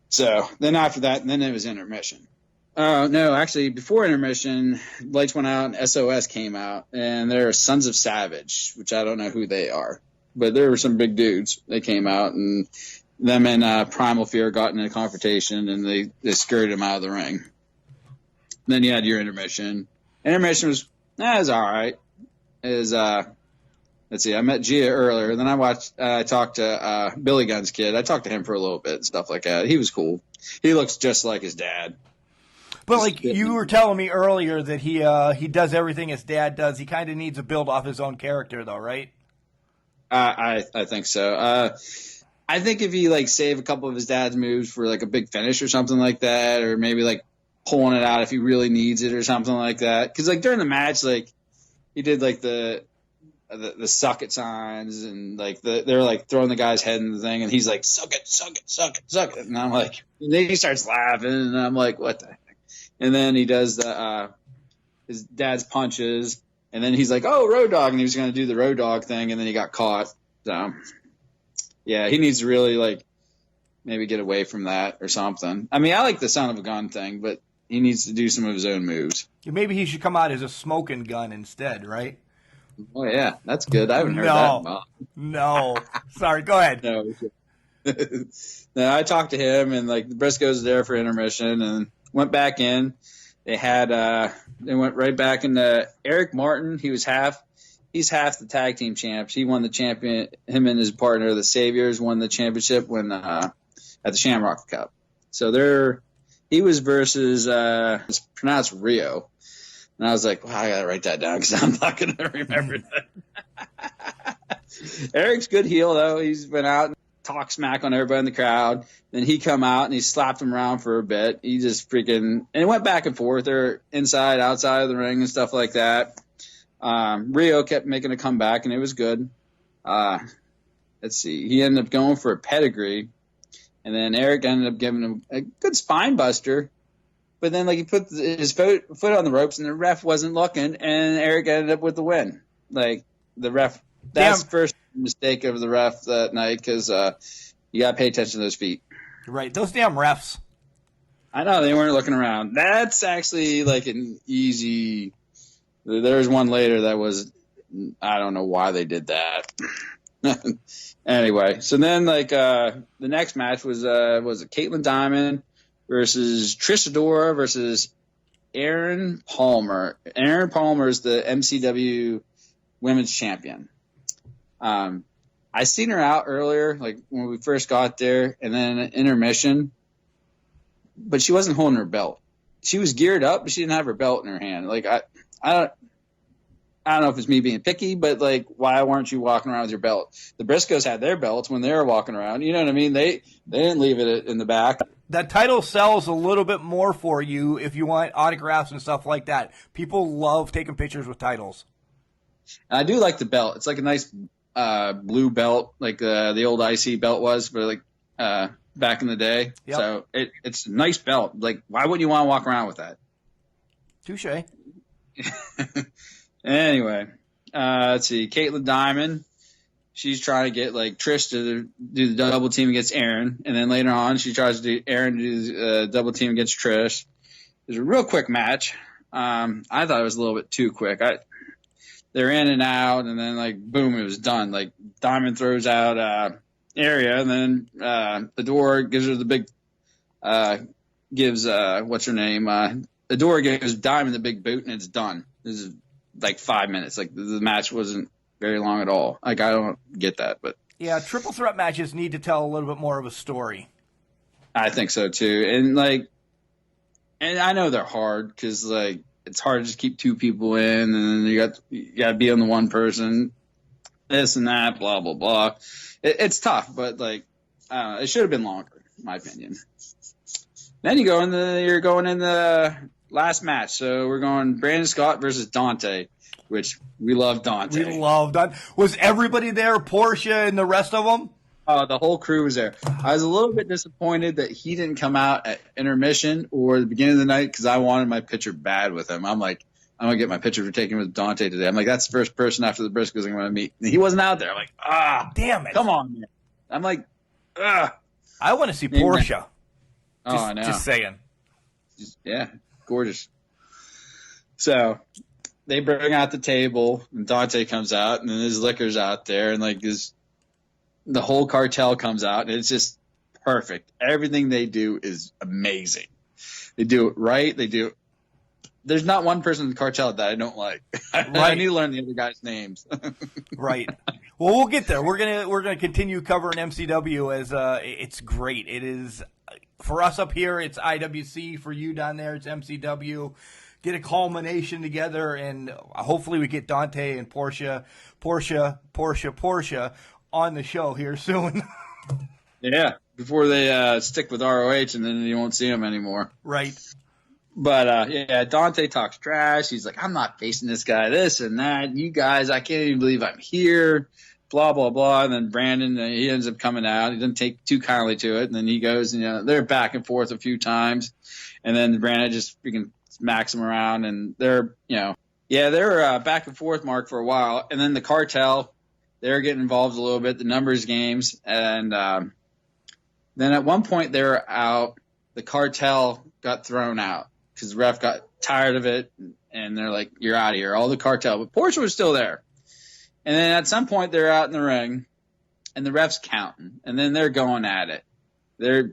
So then after that, then it was intermission. No, actually before intermission, lights went out and SOS came out, and they're Sons of Savage, which I don't know who they are, but there were some big dudes. They came out, and them and Primal Fear got in a confrontation, and they skirted him out of the ring. Then you had your intermission. Intermission was all right. Let's see, I met Gia earlier. Then I talked to Billy Gunn's kid. I talked to him for a little bit and stuff like that. He was cool. He looks just like his dad. But like you were telling me earlier that he does everything his dad does. He kind of needs to build off his own character, though, right? I think so. I think if he like save a couple of his dad's moves for like a big finish or something like that, or maybe like pulling it out if he really needs it or something like that. Because like during the match, like he did like the the suck it signs, and like they're like throwing the guy's head in the thing, and he's like, suck it, suck it, suck it, suck it. And I'm like, and then he starts laughing, and I'm like, what the heck? And then he does his dad's punches, and then he's like, oh, Road Dog, and he was going to do the Road Dog thing, and then he got caught. So yeah, he needs to really like maybe get away from that or something. I mean, I like the son of a gun thing, but he needs to do some of his own moves. Maybe he should come out as a smoking gun instead, right? Oh yeah, that's good. I haven't heard that. About. No, sorry. Go ahead. No. No, I talked to him, and like the Briscoes there for intermission, and went back in. They had they went right back into Eric Martin. He's half the tag team champs. He won the champion. Him and his partner, the Saviors, won the championship when at the Shamrock Cup. So he was versus it's pronounced Rio. And I was like, well, I got to write that down because I'm not going to remember that. Eric's good heel, though. He's been out and talked smack on everybody in the crowd. Then he come out and he slapped him around for a bit. He just and it went back and forth. They're inside, outside of the ring and stuff like that. Rio kept making a comeback, and it was good. Let's see. He ended up going for a pedigree. And then Eric ended up giving him a good spine buster. But then, like, he put his foot on the ropes, and the ref wasn't looking, and Eric ended up with the win. Like, the ref, that's the first mistake of the ref that night, because you got to pay attention to those feet. Right. Those damn refs. I know, they weren't looking around. That's actually, like, an easy. There was one later that was, I don't know why they did that. Anyway, so then, like, the next match was it Caitlin Diamond versus Trish Adora versus Aaron Palmer. Aaron Palmer is the MCW Women's Champion. I seen her out earlier, like when we first got there, and then intermission, but she wasn't holding her belt. She was geared up, but she didn't have her belt in her hand. Like I don't know if it's me being picky, but like, why weren't you walking around with your belt? The Briscoes had their belts when they were walking around. You know what I mean? They didn't leave it in the back. That title sells a little bit more for you if you want autographs and stuff like that. People love taking pictures with titles. And I do like the belt. It's like a nice blue belt, like the old IC belt was, but like back in the day. Yep. So it's a nice belt. Like, why wouldn't you want to walk around with that? Touche. Anyway, let's see. Caitlin Diamond, she's trying to get like Trish to do the double team against Aaron, and then later on she tries to do Aaron to do the double team against Trish. It was a real quick match. I thought it was a little bit too quick. They're in and out, and then like boom, it was done. Like Diamond throws out Area, and then Adora gives her the big what's her name? Adora gives Diamond the big boot, and it's done. This is like 5 minutes. Like the match wasn't very long at all. Like I don't get that, but yeah, triple threat matches need to tell a little bit more of a story. I think so too, and I know they're hard because like it's hard to just keep two people in, and then you got to be on the one person, this and that, blah blah blah. It's tough, but like it should have been longer, in my opinion. Then you're going in the last match. So we're going Brandon Scott versus Dante, which we love Dante. We love Dante. Was everybody there, Portia and the rest of them? The whole crew was there. I was a little bit disappointed that he didn't come out at intermission or the beginning of the night because I wanted my picture bad with him. I'm like, I'm going to get my picture taken with Dante today. I'm like, that's the first person after the Briscoes I'm going to meet. And he wasn't out there. I'm like, damn it. Come on, man. I'm like, I want to see Portia. I know. Just saying. Yeah, gorgeous. So they bring out the table, and Dante comes out, and then his liquor's out there, and like the whole cartel comes out, and it's just perfect. Everything they do is amazing. They do it right. There's not one person in the cartel that I don't like. Right. I need to learn the other guys' names. Right. Well, we'll get there. We're gonna continue covering MCW as it's great. It is for us up here. It's IWC. For you down there, it's MCW. Get a culmination together, and hopefully we get Dante and Portia on the show here soon. Yeah, before they stick with ROH, and then you won't see them anymore. Right. But yeah, Dante talks trash. He's like, I'm not facing this guy, this and that. You guys, I can't even believe I'm here. Blah, blah, blah. And then Brandon, he ends up coming out. He doesn't take too kindly to it. And then he goes, they're back and forth a few times. And then Brandon just freaking smacks him around. And they're, they're back and forth, Mark, for a while. And then the cartel, they're getting involved a little bit, the numbers games. And then at one point they were out. The cartel got thrown out because the ref got tired of it. And they're like, you're out of here, all the cartel. But Portia was still there. And then at some point they're out in the ring, and the ref's counting, and then they're going at it. They're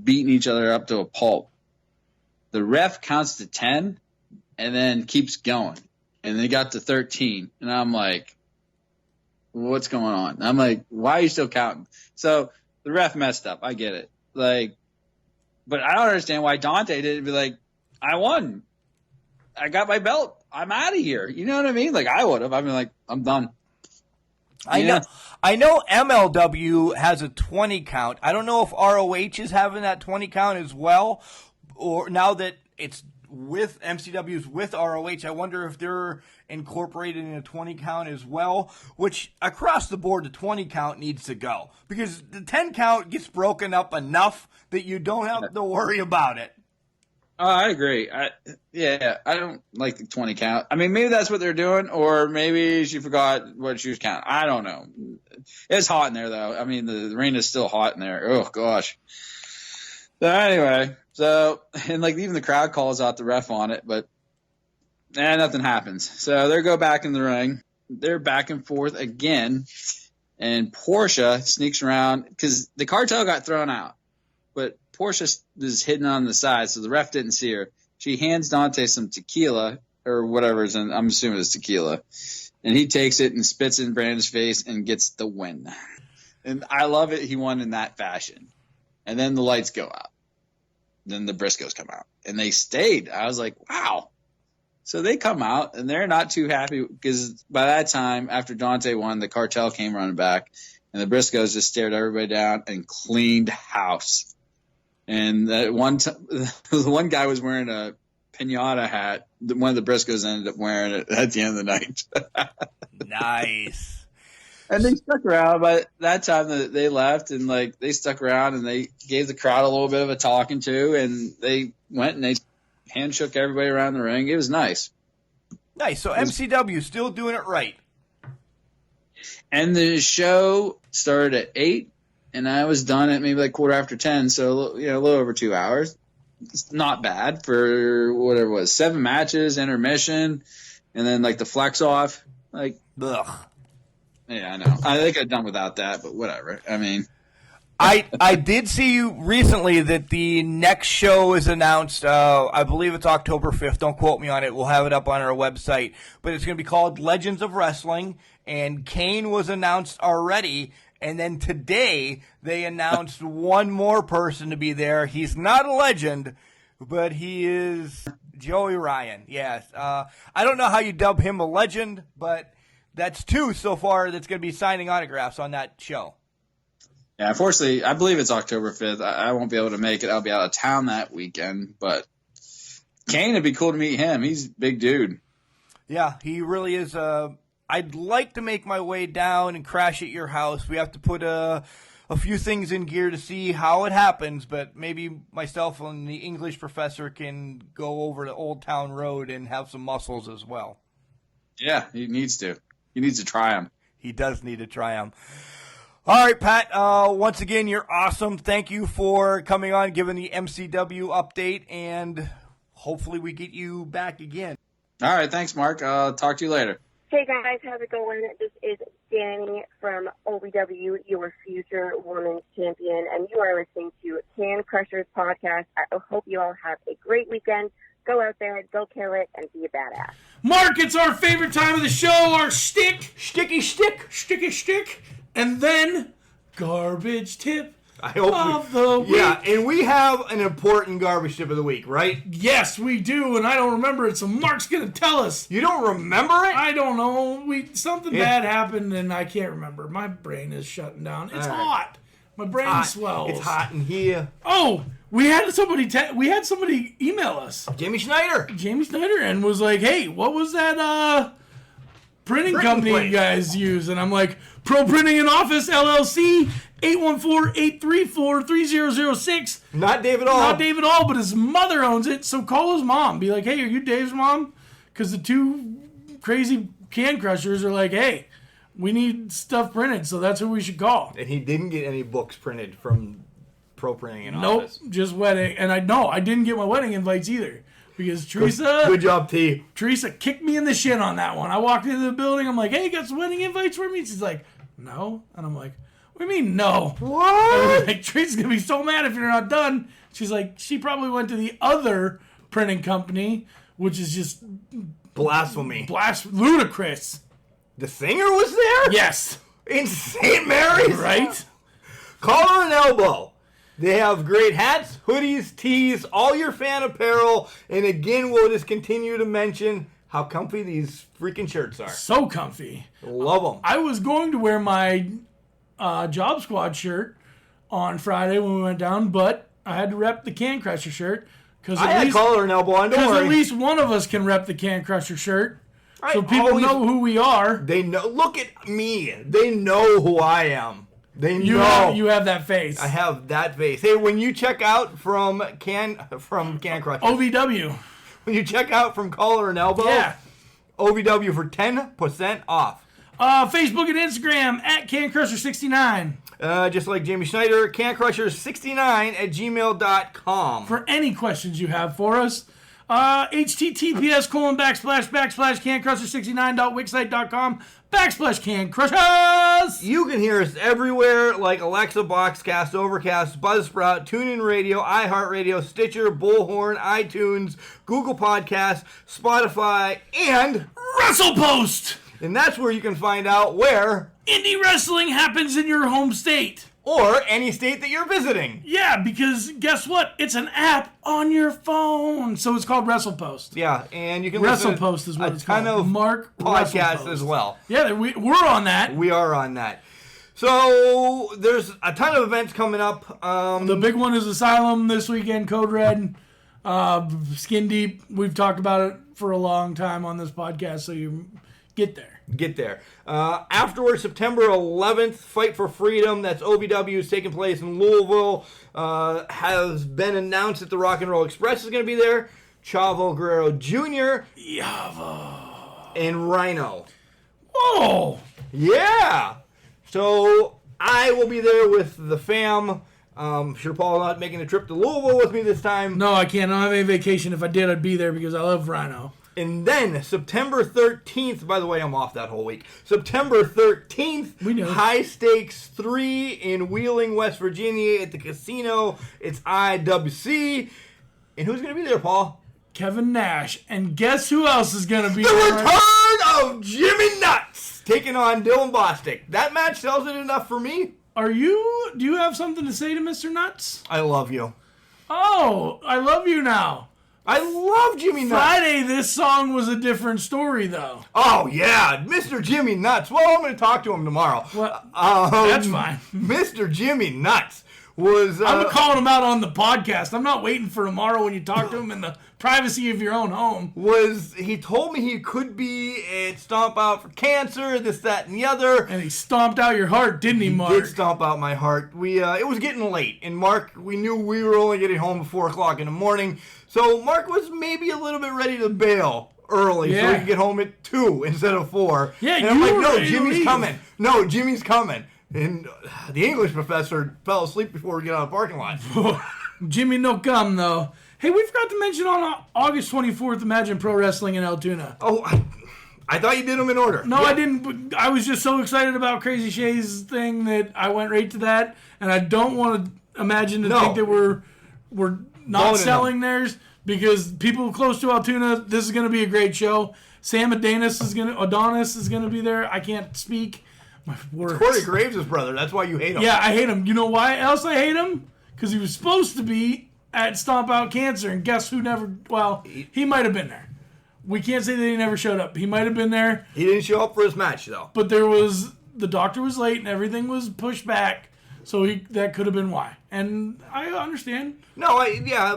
beating each other up to a pulp. The ref counts to 10 and then keeps going, and they got to 13. And I'm like, what's going on? And I'm like, why are you still counting? So the ref messed up. I get it. But I don't understand why Dante didn't be like, I won. I got my belt. I'm out of here. You know what I mean? Like I would have. I'd be like, I'm done. I know MLW has a 20 count. I don't know if ROH is having that 20 count as well, or now that it's with MCW's with ROH, I wonder if they're incorporated in a 20 count as well, which across the board, the 20 count needs to go because the 10 count gets broken up enough that you don't have to worry about it. Oh, I agree. I don't like the 20 count. I mean, maybe that's what they're doing, or maybe she forgot what she was counting. I don't know. It's hot in there, though. I mean, the rain is still hot in there. Oh, gosh. So, anyway, and even the crowd calls out the ref on it, but nothing happens. So they go back in the ring. They're back and forth again, and Portia sneaks around because the cartel got thrown out. But Portia is hidden on the side, so the ref didn't see her. She hands Dante some tequila or whatever, and I'm assuming it's tequila. And he takes it and spits it in Brandon's face and gets the win. And I love it. He won in that fashion. And then the lights go out. Then the Briscoes come out. And they stayed. I was like, wow. So they come out, and they're not too happy because by that time, after Dante won, the cartel came running back. And the Briscoes just stared everybody down and cleaned house. And that the one guy was wearing a piñata hat. One of the Briscoes ended up wearing it at the end of the night. Nice. And they stuck around. By that time, they left, and they stuck around, and they gave the crowd a little bit of a talking to, and they went and they handshook everybody around the ring. It was nice. Nice. So MCW still doing it right. And the show started at 8. And I was done at maybe 10:15, so a little over 2 hours. It's not bad for whatever it was. 7 matches, intermission, and then the flex off. Ugh. Yeah, I know. I think I'd done without that, but whatever. I mean, I did see you recently that the next show is announced. I believe it's October 5th. Don't quote me on it. We'll have it up on our website. But it's going to be called Legends of Wrestling, and Kane was announced already. And then today, they announced one more person to be there. He's not a legend, but he is Joey Ryan. Yes. I don't know how you dub him a legend, but that's 2 so far that's going to be signing autographs on that show. Yeah, unfortunately, I believe it's October 5th. I won't be able to make it. I'll be out of town that weekend. But Kane, it'd be cool to meet him. He's a big dude. Yeah, he really is. I'd like to make my way down and crash at your house. We have to put a few things in gear to see how it happens, but maybe myself and the English professor can go over to Old Town Road and have some muscles as well. Yeah, he needs to. He needs to try them. He does need to try them. All right, Pat, once again, you're awesome. Thank you for coming on, giving the MCW update, and hopefully we get you back again. All right, thanks, Mark. I'll talk to you later. Hey guys, how's it going? This is Danny from OVW, your future women's champion, and you are listening to Can Crushers Podcast. I hope you all have a great weekend. Go out there, go kill it, and be a badass. Mark, it's our favorite time of the show, our sticky stick, and then garbage tip. I hope of the week. Yeah, and we have an important garbage tip of the week, right? Yes, we do, and I don't remember it, so Mark's going to tell us. You don't remember it? I don't know. Something bad happened, and I can't remember. My brain is shutting down. It's hot. My brain swells. It's hot in here. Oh, we had somebody email us. Jamie Schneider, and was like, "Hey, what was that printing company place you guys use?" And I'm like, "Pro Printing and Office LLC, 814-834-3006." Not David All. Not David All, but his mother owns it. So call his mom. Be like, "Hey, are you Dave's mom?" Because the two crazy can crushers are like, "Hey, we need stuff printed, so that's who we should call." And he didn't get any books printed from Pro Printing and Nope, Office. just wedding. And I didn't get my wedding invites either. Because Teresa... Good job, T. Teresa kicked me in the shin on that one. I walked into the building, I'm like, "Hey, you got some wedding invites for me?" She's like, "No." And I'm like, "What do you mean, no?" What? Like, Teresa's going to be so mad if you're not done. She's like, she probably went to the other printing company, which is just... Blasphemy. Ludicrous. The singer was there? Yes. In St. Mary's? Right? Collar and Elbow. They have great hats, hoodies, tees, all your fan apparel. And again, we'll just continue to mention how comfy these freaking shirts are. So comfy. Love them. I was going to wear my Job Squad shirt on Friday when we went down, but I had to rep the Can Crusher shirt. I had Collar and Elbow on, don't Because worry. at least one of us can rep the Can Crusher shirt. I So people always- know who we are. They know. Look at me. They know who I am. They You know. you have that face. I have that face. Hey, when you check out from Can Crusher, OVW. when you check out from Collar and Elbow, Yeah. OVW for 10% off. Facebook and Instagram at Can Crusher 69 Just like Jamie Schneider, cancrusher69@gmail.com. for any questions you have for us. https://cancrusher69.wixsite.com/cancrushers. You can hear us everywhere like Alexa, Boxcast, Overcast, Buzzsprout, TuneIn Radio, iHeartRadio, Stitcher, Bullhorn, iTunes, Google Podcasts, Spotify, and WrestlePost. And that's where you can find out where Indie wrestling happens in your home state. or any state that you're visiting. Yeah, because guess what? It's an app on your phone. So it's called WrestlePost. Yeah, and you can listen to WrestlePost is what a it's ton called. of Mark podcasts WrestlePost. as well. Yeah, we're on that. We are on that. So there's a ton of events coming up. The big one is Asylum this weekend, Code Red, Skin Deep. We've talked about it for a long time on this podcast, so you get there. Get there. Afterwards, September 11th, Fight for Freedom. That's OVW is taking place in Louisville. Has been announced that the Rock and Roll Express is going to be there. Chavo Guerrero Jr. And Rhino. Whoa! Yeah! So I will be there with the fam. Sure Paul not making a trip to Louisville with me this time. No, I can't. I don't have any vacation. If I did, I'd be there because I love Rhino. And then September 13th, by the way, I'm off that whole week. September 13th, We know. High Stakes 3 in Wheeling, West Virginia at the casino. It's IWC. And who's going to be there, Paul? Kevin Nash. And guess who else is going to be The there? return of Jimmy Nuts taking on Dylan Bostic. That match tells it enough for me. Do you have something to say to Mr. Nuts? I love you. Oh, I love you now. I love Jimmy Nuts. Friday, this song was a different story, though. Oh, yeah, Mr. Jimmy Nuts. Well, I'm going to talk to him tomorrow. Well, that's fine. Mr. Jimmy Nuts was... I'm calling him out on the podcast. I'm not waiting for tomorrow when you talk to him in the privacy of your own home. He told me he could be at Stomp Out for Cancer, this, that, and the other. And he stomped out your heart, didn't he, Mark? He did stomp out my heart. It was getting late, and Mark, we knew we were only getting home at 4 o'clock in the morning, so Mark was maybe a little bit ready to bail early so he could get home at 2 instead of 4. Yeah, and I'm like, were no, ready to Jimmy's leave. coming. No, Jimmy's coming. And the English professor fell asleep before we get out of the parking lot. Jimmy no come, though. Hey, we forgot to mention on August 24th, Imagine Pro Wrestling in Altoona. Oh, I thought you did them in order. No, I didn't. But I was just so excited about Crazii Shea's thing that I went right to that. And I don't want to imagine to think that we're not Boning selling theirs because people close to Altoona, this is going to be a great show. Sam Adonis is going to be there. I can't speak. My words. Corey Graves' brother. That's why you hate him. Yeah, I hate him. You know why else I hate him? Because he was supposed to be at Stomp Out Cancer, and guess who never... Well, he might have been there. We can't say that he never showed up. He might have been there. He didn't show up for his match, though. But the doctor was late, and everything was pushed back. So that could have been why. And I understand. No,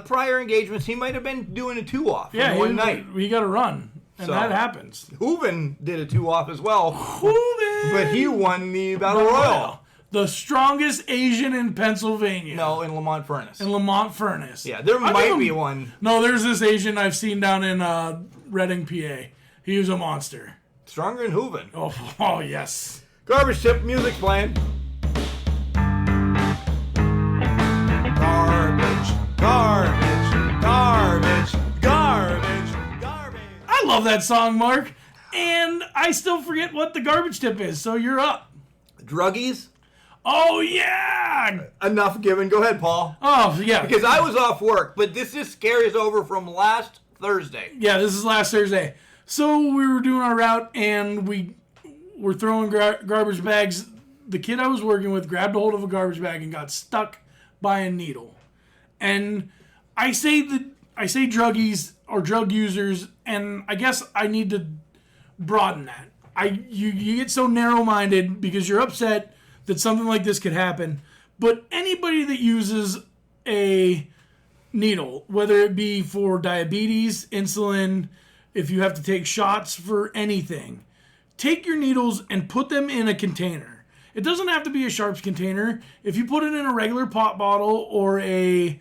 prior engagements, he might have been doing a 2-off Yeah, one night. We got to run. And So, that happens. Hooven did a 2-off as well. Hooven! But he won the Battle Royal. The strongest Asian in Pennsylvania. No, in Lamont Furnace. In Lamont Furnace. Yeah, there might be one. No, there's this Asian I've seen down in Reading, PA. He was a monster. Stronger than Hooven. Oh, yes. Garbage tip music playing. Garbage, garbage, garbage, garbage, garbage. I love that song, Mark. And I still forget what the garbage tip is, so you're up. Druggies? Oh, yeah! Enough given. Go ahead, Paul. Oh, yeah. Because I was off work, but this just carries over from last Thursday. Yeah, this is last Thursday. So we were doing our route, and we were throwing garbage bags. The kid I was working with grabbed a hold of a garbage bag and got stuck by a needle. And I say druggies or drug users, and I guess I need to broaden that. You get so narrow-minded because you're upset that something like this could happen. But anybody that uses a needle, whether it be for diabetes, insulin, if you have to take shots for anything, take your needles and put them in a container. It doesn't have to be a Sharps container. If you put it in a regular pop bottle or a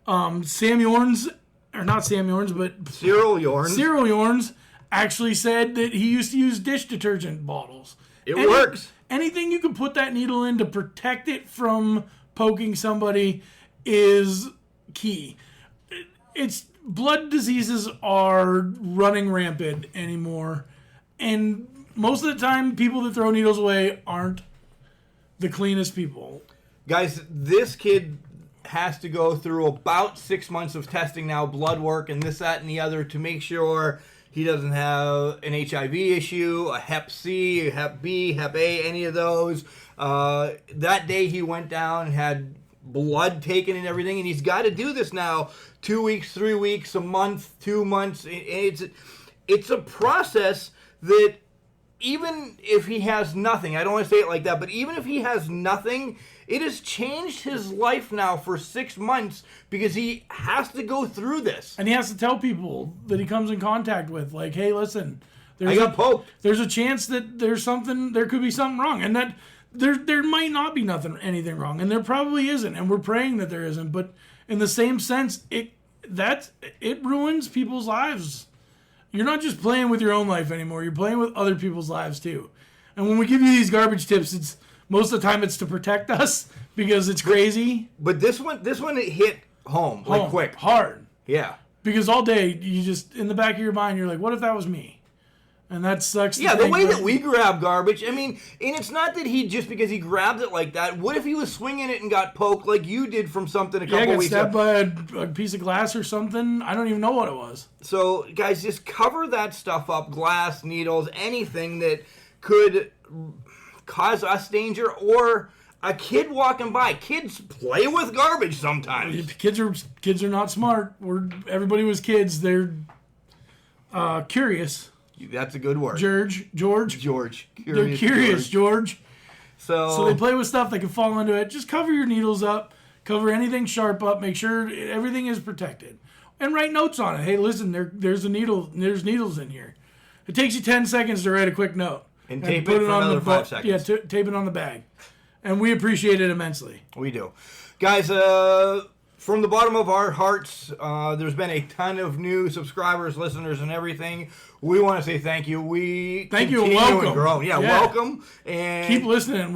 Sam Yorns, or not Sam Yorns, but Cyril Yorns. Cyril Yorns actually said that he used to use dish detergent bottles. It works. Anything you can put that needle in to protect it from poking somebody is key. It's blood diseases are running rampant anymore, and most of the time, people that throw needles away aren't the cleanest people. Guys, this kid has to go through about 6 months of testing now, blood work, and this, that, and the other to make sure he doesn't have an HIV issue, a Hep C, a Hep B, Hep A, any of those. That day he went down and had blood taken and everything, and he's got to do this now 2 weeks, 3 weeks, a month, 2 months. It's a process that even if he has nothing, I don't want to say it like that, but even if he has nothing, it has changed his life now for 6 months because he has to go through this. And he has to tell people that he comes in contact with, like, hey, listen, I got poked. There's a chance that there could be something wrong, and that there might not be anything wrong, and there probably isn't, and we're praying that there isn't. But in the same sense, it ruins people's lives. You're not just playing with your own life anymore. You're playing with other people's lives too. And when we give you these garbage tips, it's most of the time it's to protect us because it's crazy. But this one it hit home like quick, hard. Yeah. Because all day you just in the back of your mind you're like, what if that was me? And that sucks. Yeah, the way that we grab garbage, I mean, and it's not that just because he grabbed it like that. What if he was swinging it and got poked like you did from something a couple weeks ago? Yeah, got stabbed by a piece of glass or something. I don't even know what it was. So, guys, just cover that stuff up. Glass, needles, anything that could cause us danger or a kid walking by. Kids play with garbage sometimes. Kids are not smart. Everybody was kids. They're curious. That's a good word. George. They're curious, George. So they play with stuff that can fall into it. Just cover your needles up. Cover anything sharp up. Make sure everything is protected. And write notes on it. Hey, listen, there's a needle. There's needles in here. It takes you 10 seconds to write a quick note. And tape it for another 5 seconds. Yeah, tape it on the bag. And we appreciate it immensely. We do. Guys, from the bottom of our hearts, there's been a ton of new subscribers, listeners, and everything. We want to say thank you. Thank you and welcome. Grow. Yeah, welcome. And keep listening.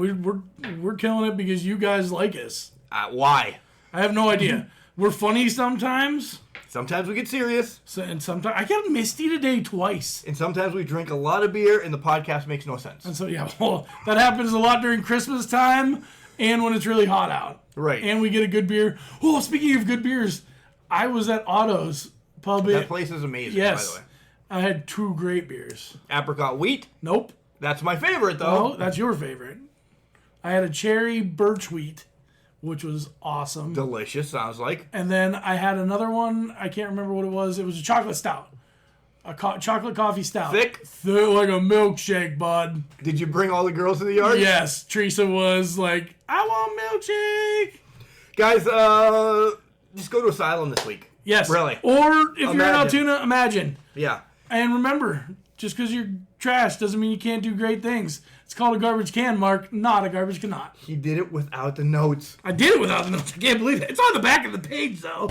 We're killing it because you guys like us. Why? I have no idea. We're funny sometimes. Sometimes we get serious. And sometimes I got misty today twice. And sometimes we drink a lot of beer and the podcast makes no sense. And so that happens a lot during Christmas time and when it's really hot out. Right. And we get a good beer. Oh, speaking of good beers, I was at Otto's pub. That place is amazing, yes, by the way. I had 2 great beers. Apricot wheat? Nope. That's my favorite, though. Oh, that's your favorite. I had a cherry birch wheat, which was awesome. Delicious, sounds like. And then I had another one. I can't remember what it was. It was a chocolate stout. A chocolate coffee stout. Thick? Thick like a milkshake, bud. Did you bring all the girls to the yard? Yes. Teresa was like, I want milkshake. Guys, just go to Asylum this week. Yes. Really. Or if you're in Imagine. Altoona, imagine. Yeah. And remember, just because you're trash doesn't mean you can't do great things. It's called a garbage can, Mark, not a garbage cannot. He did it without the notes. I did it without the notes. I can't believe it. It's on the back of the page, though.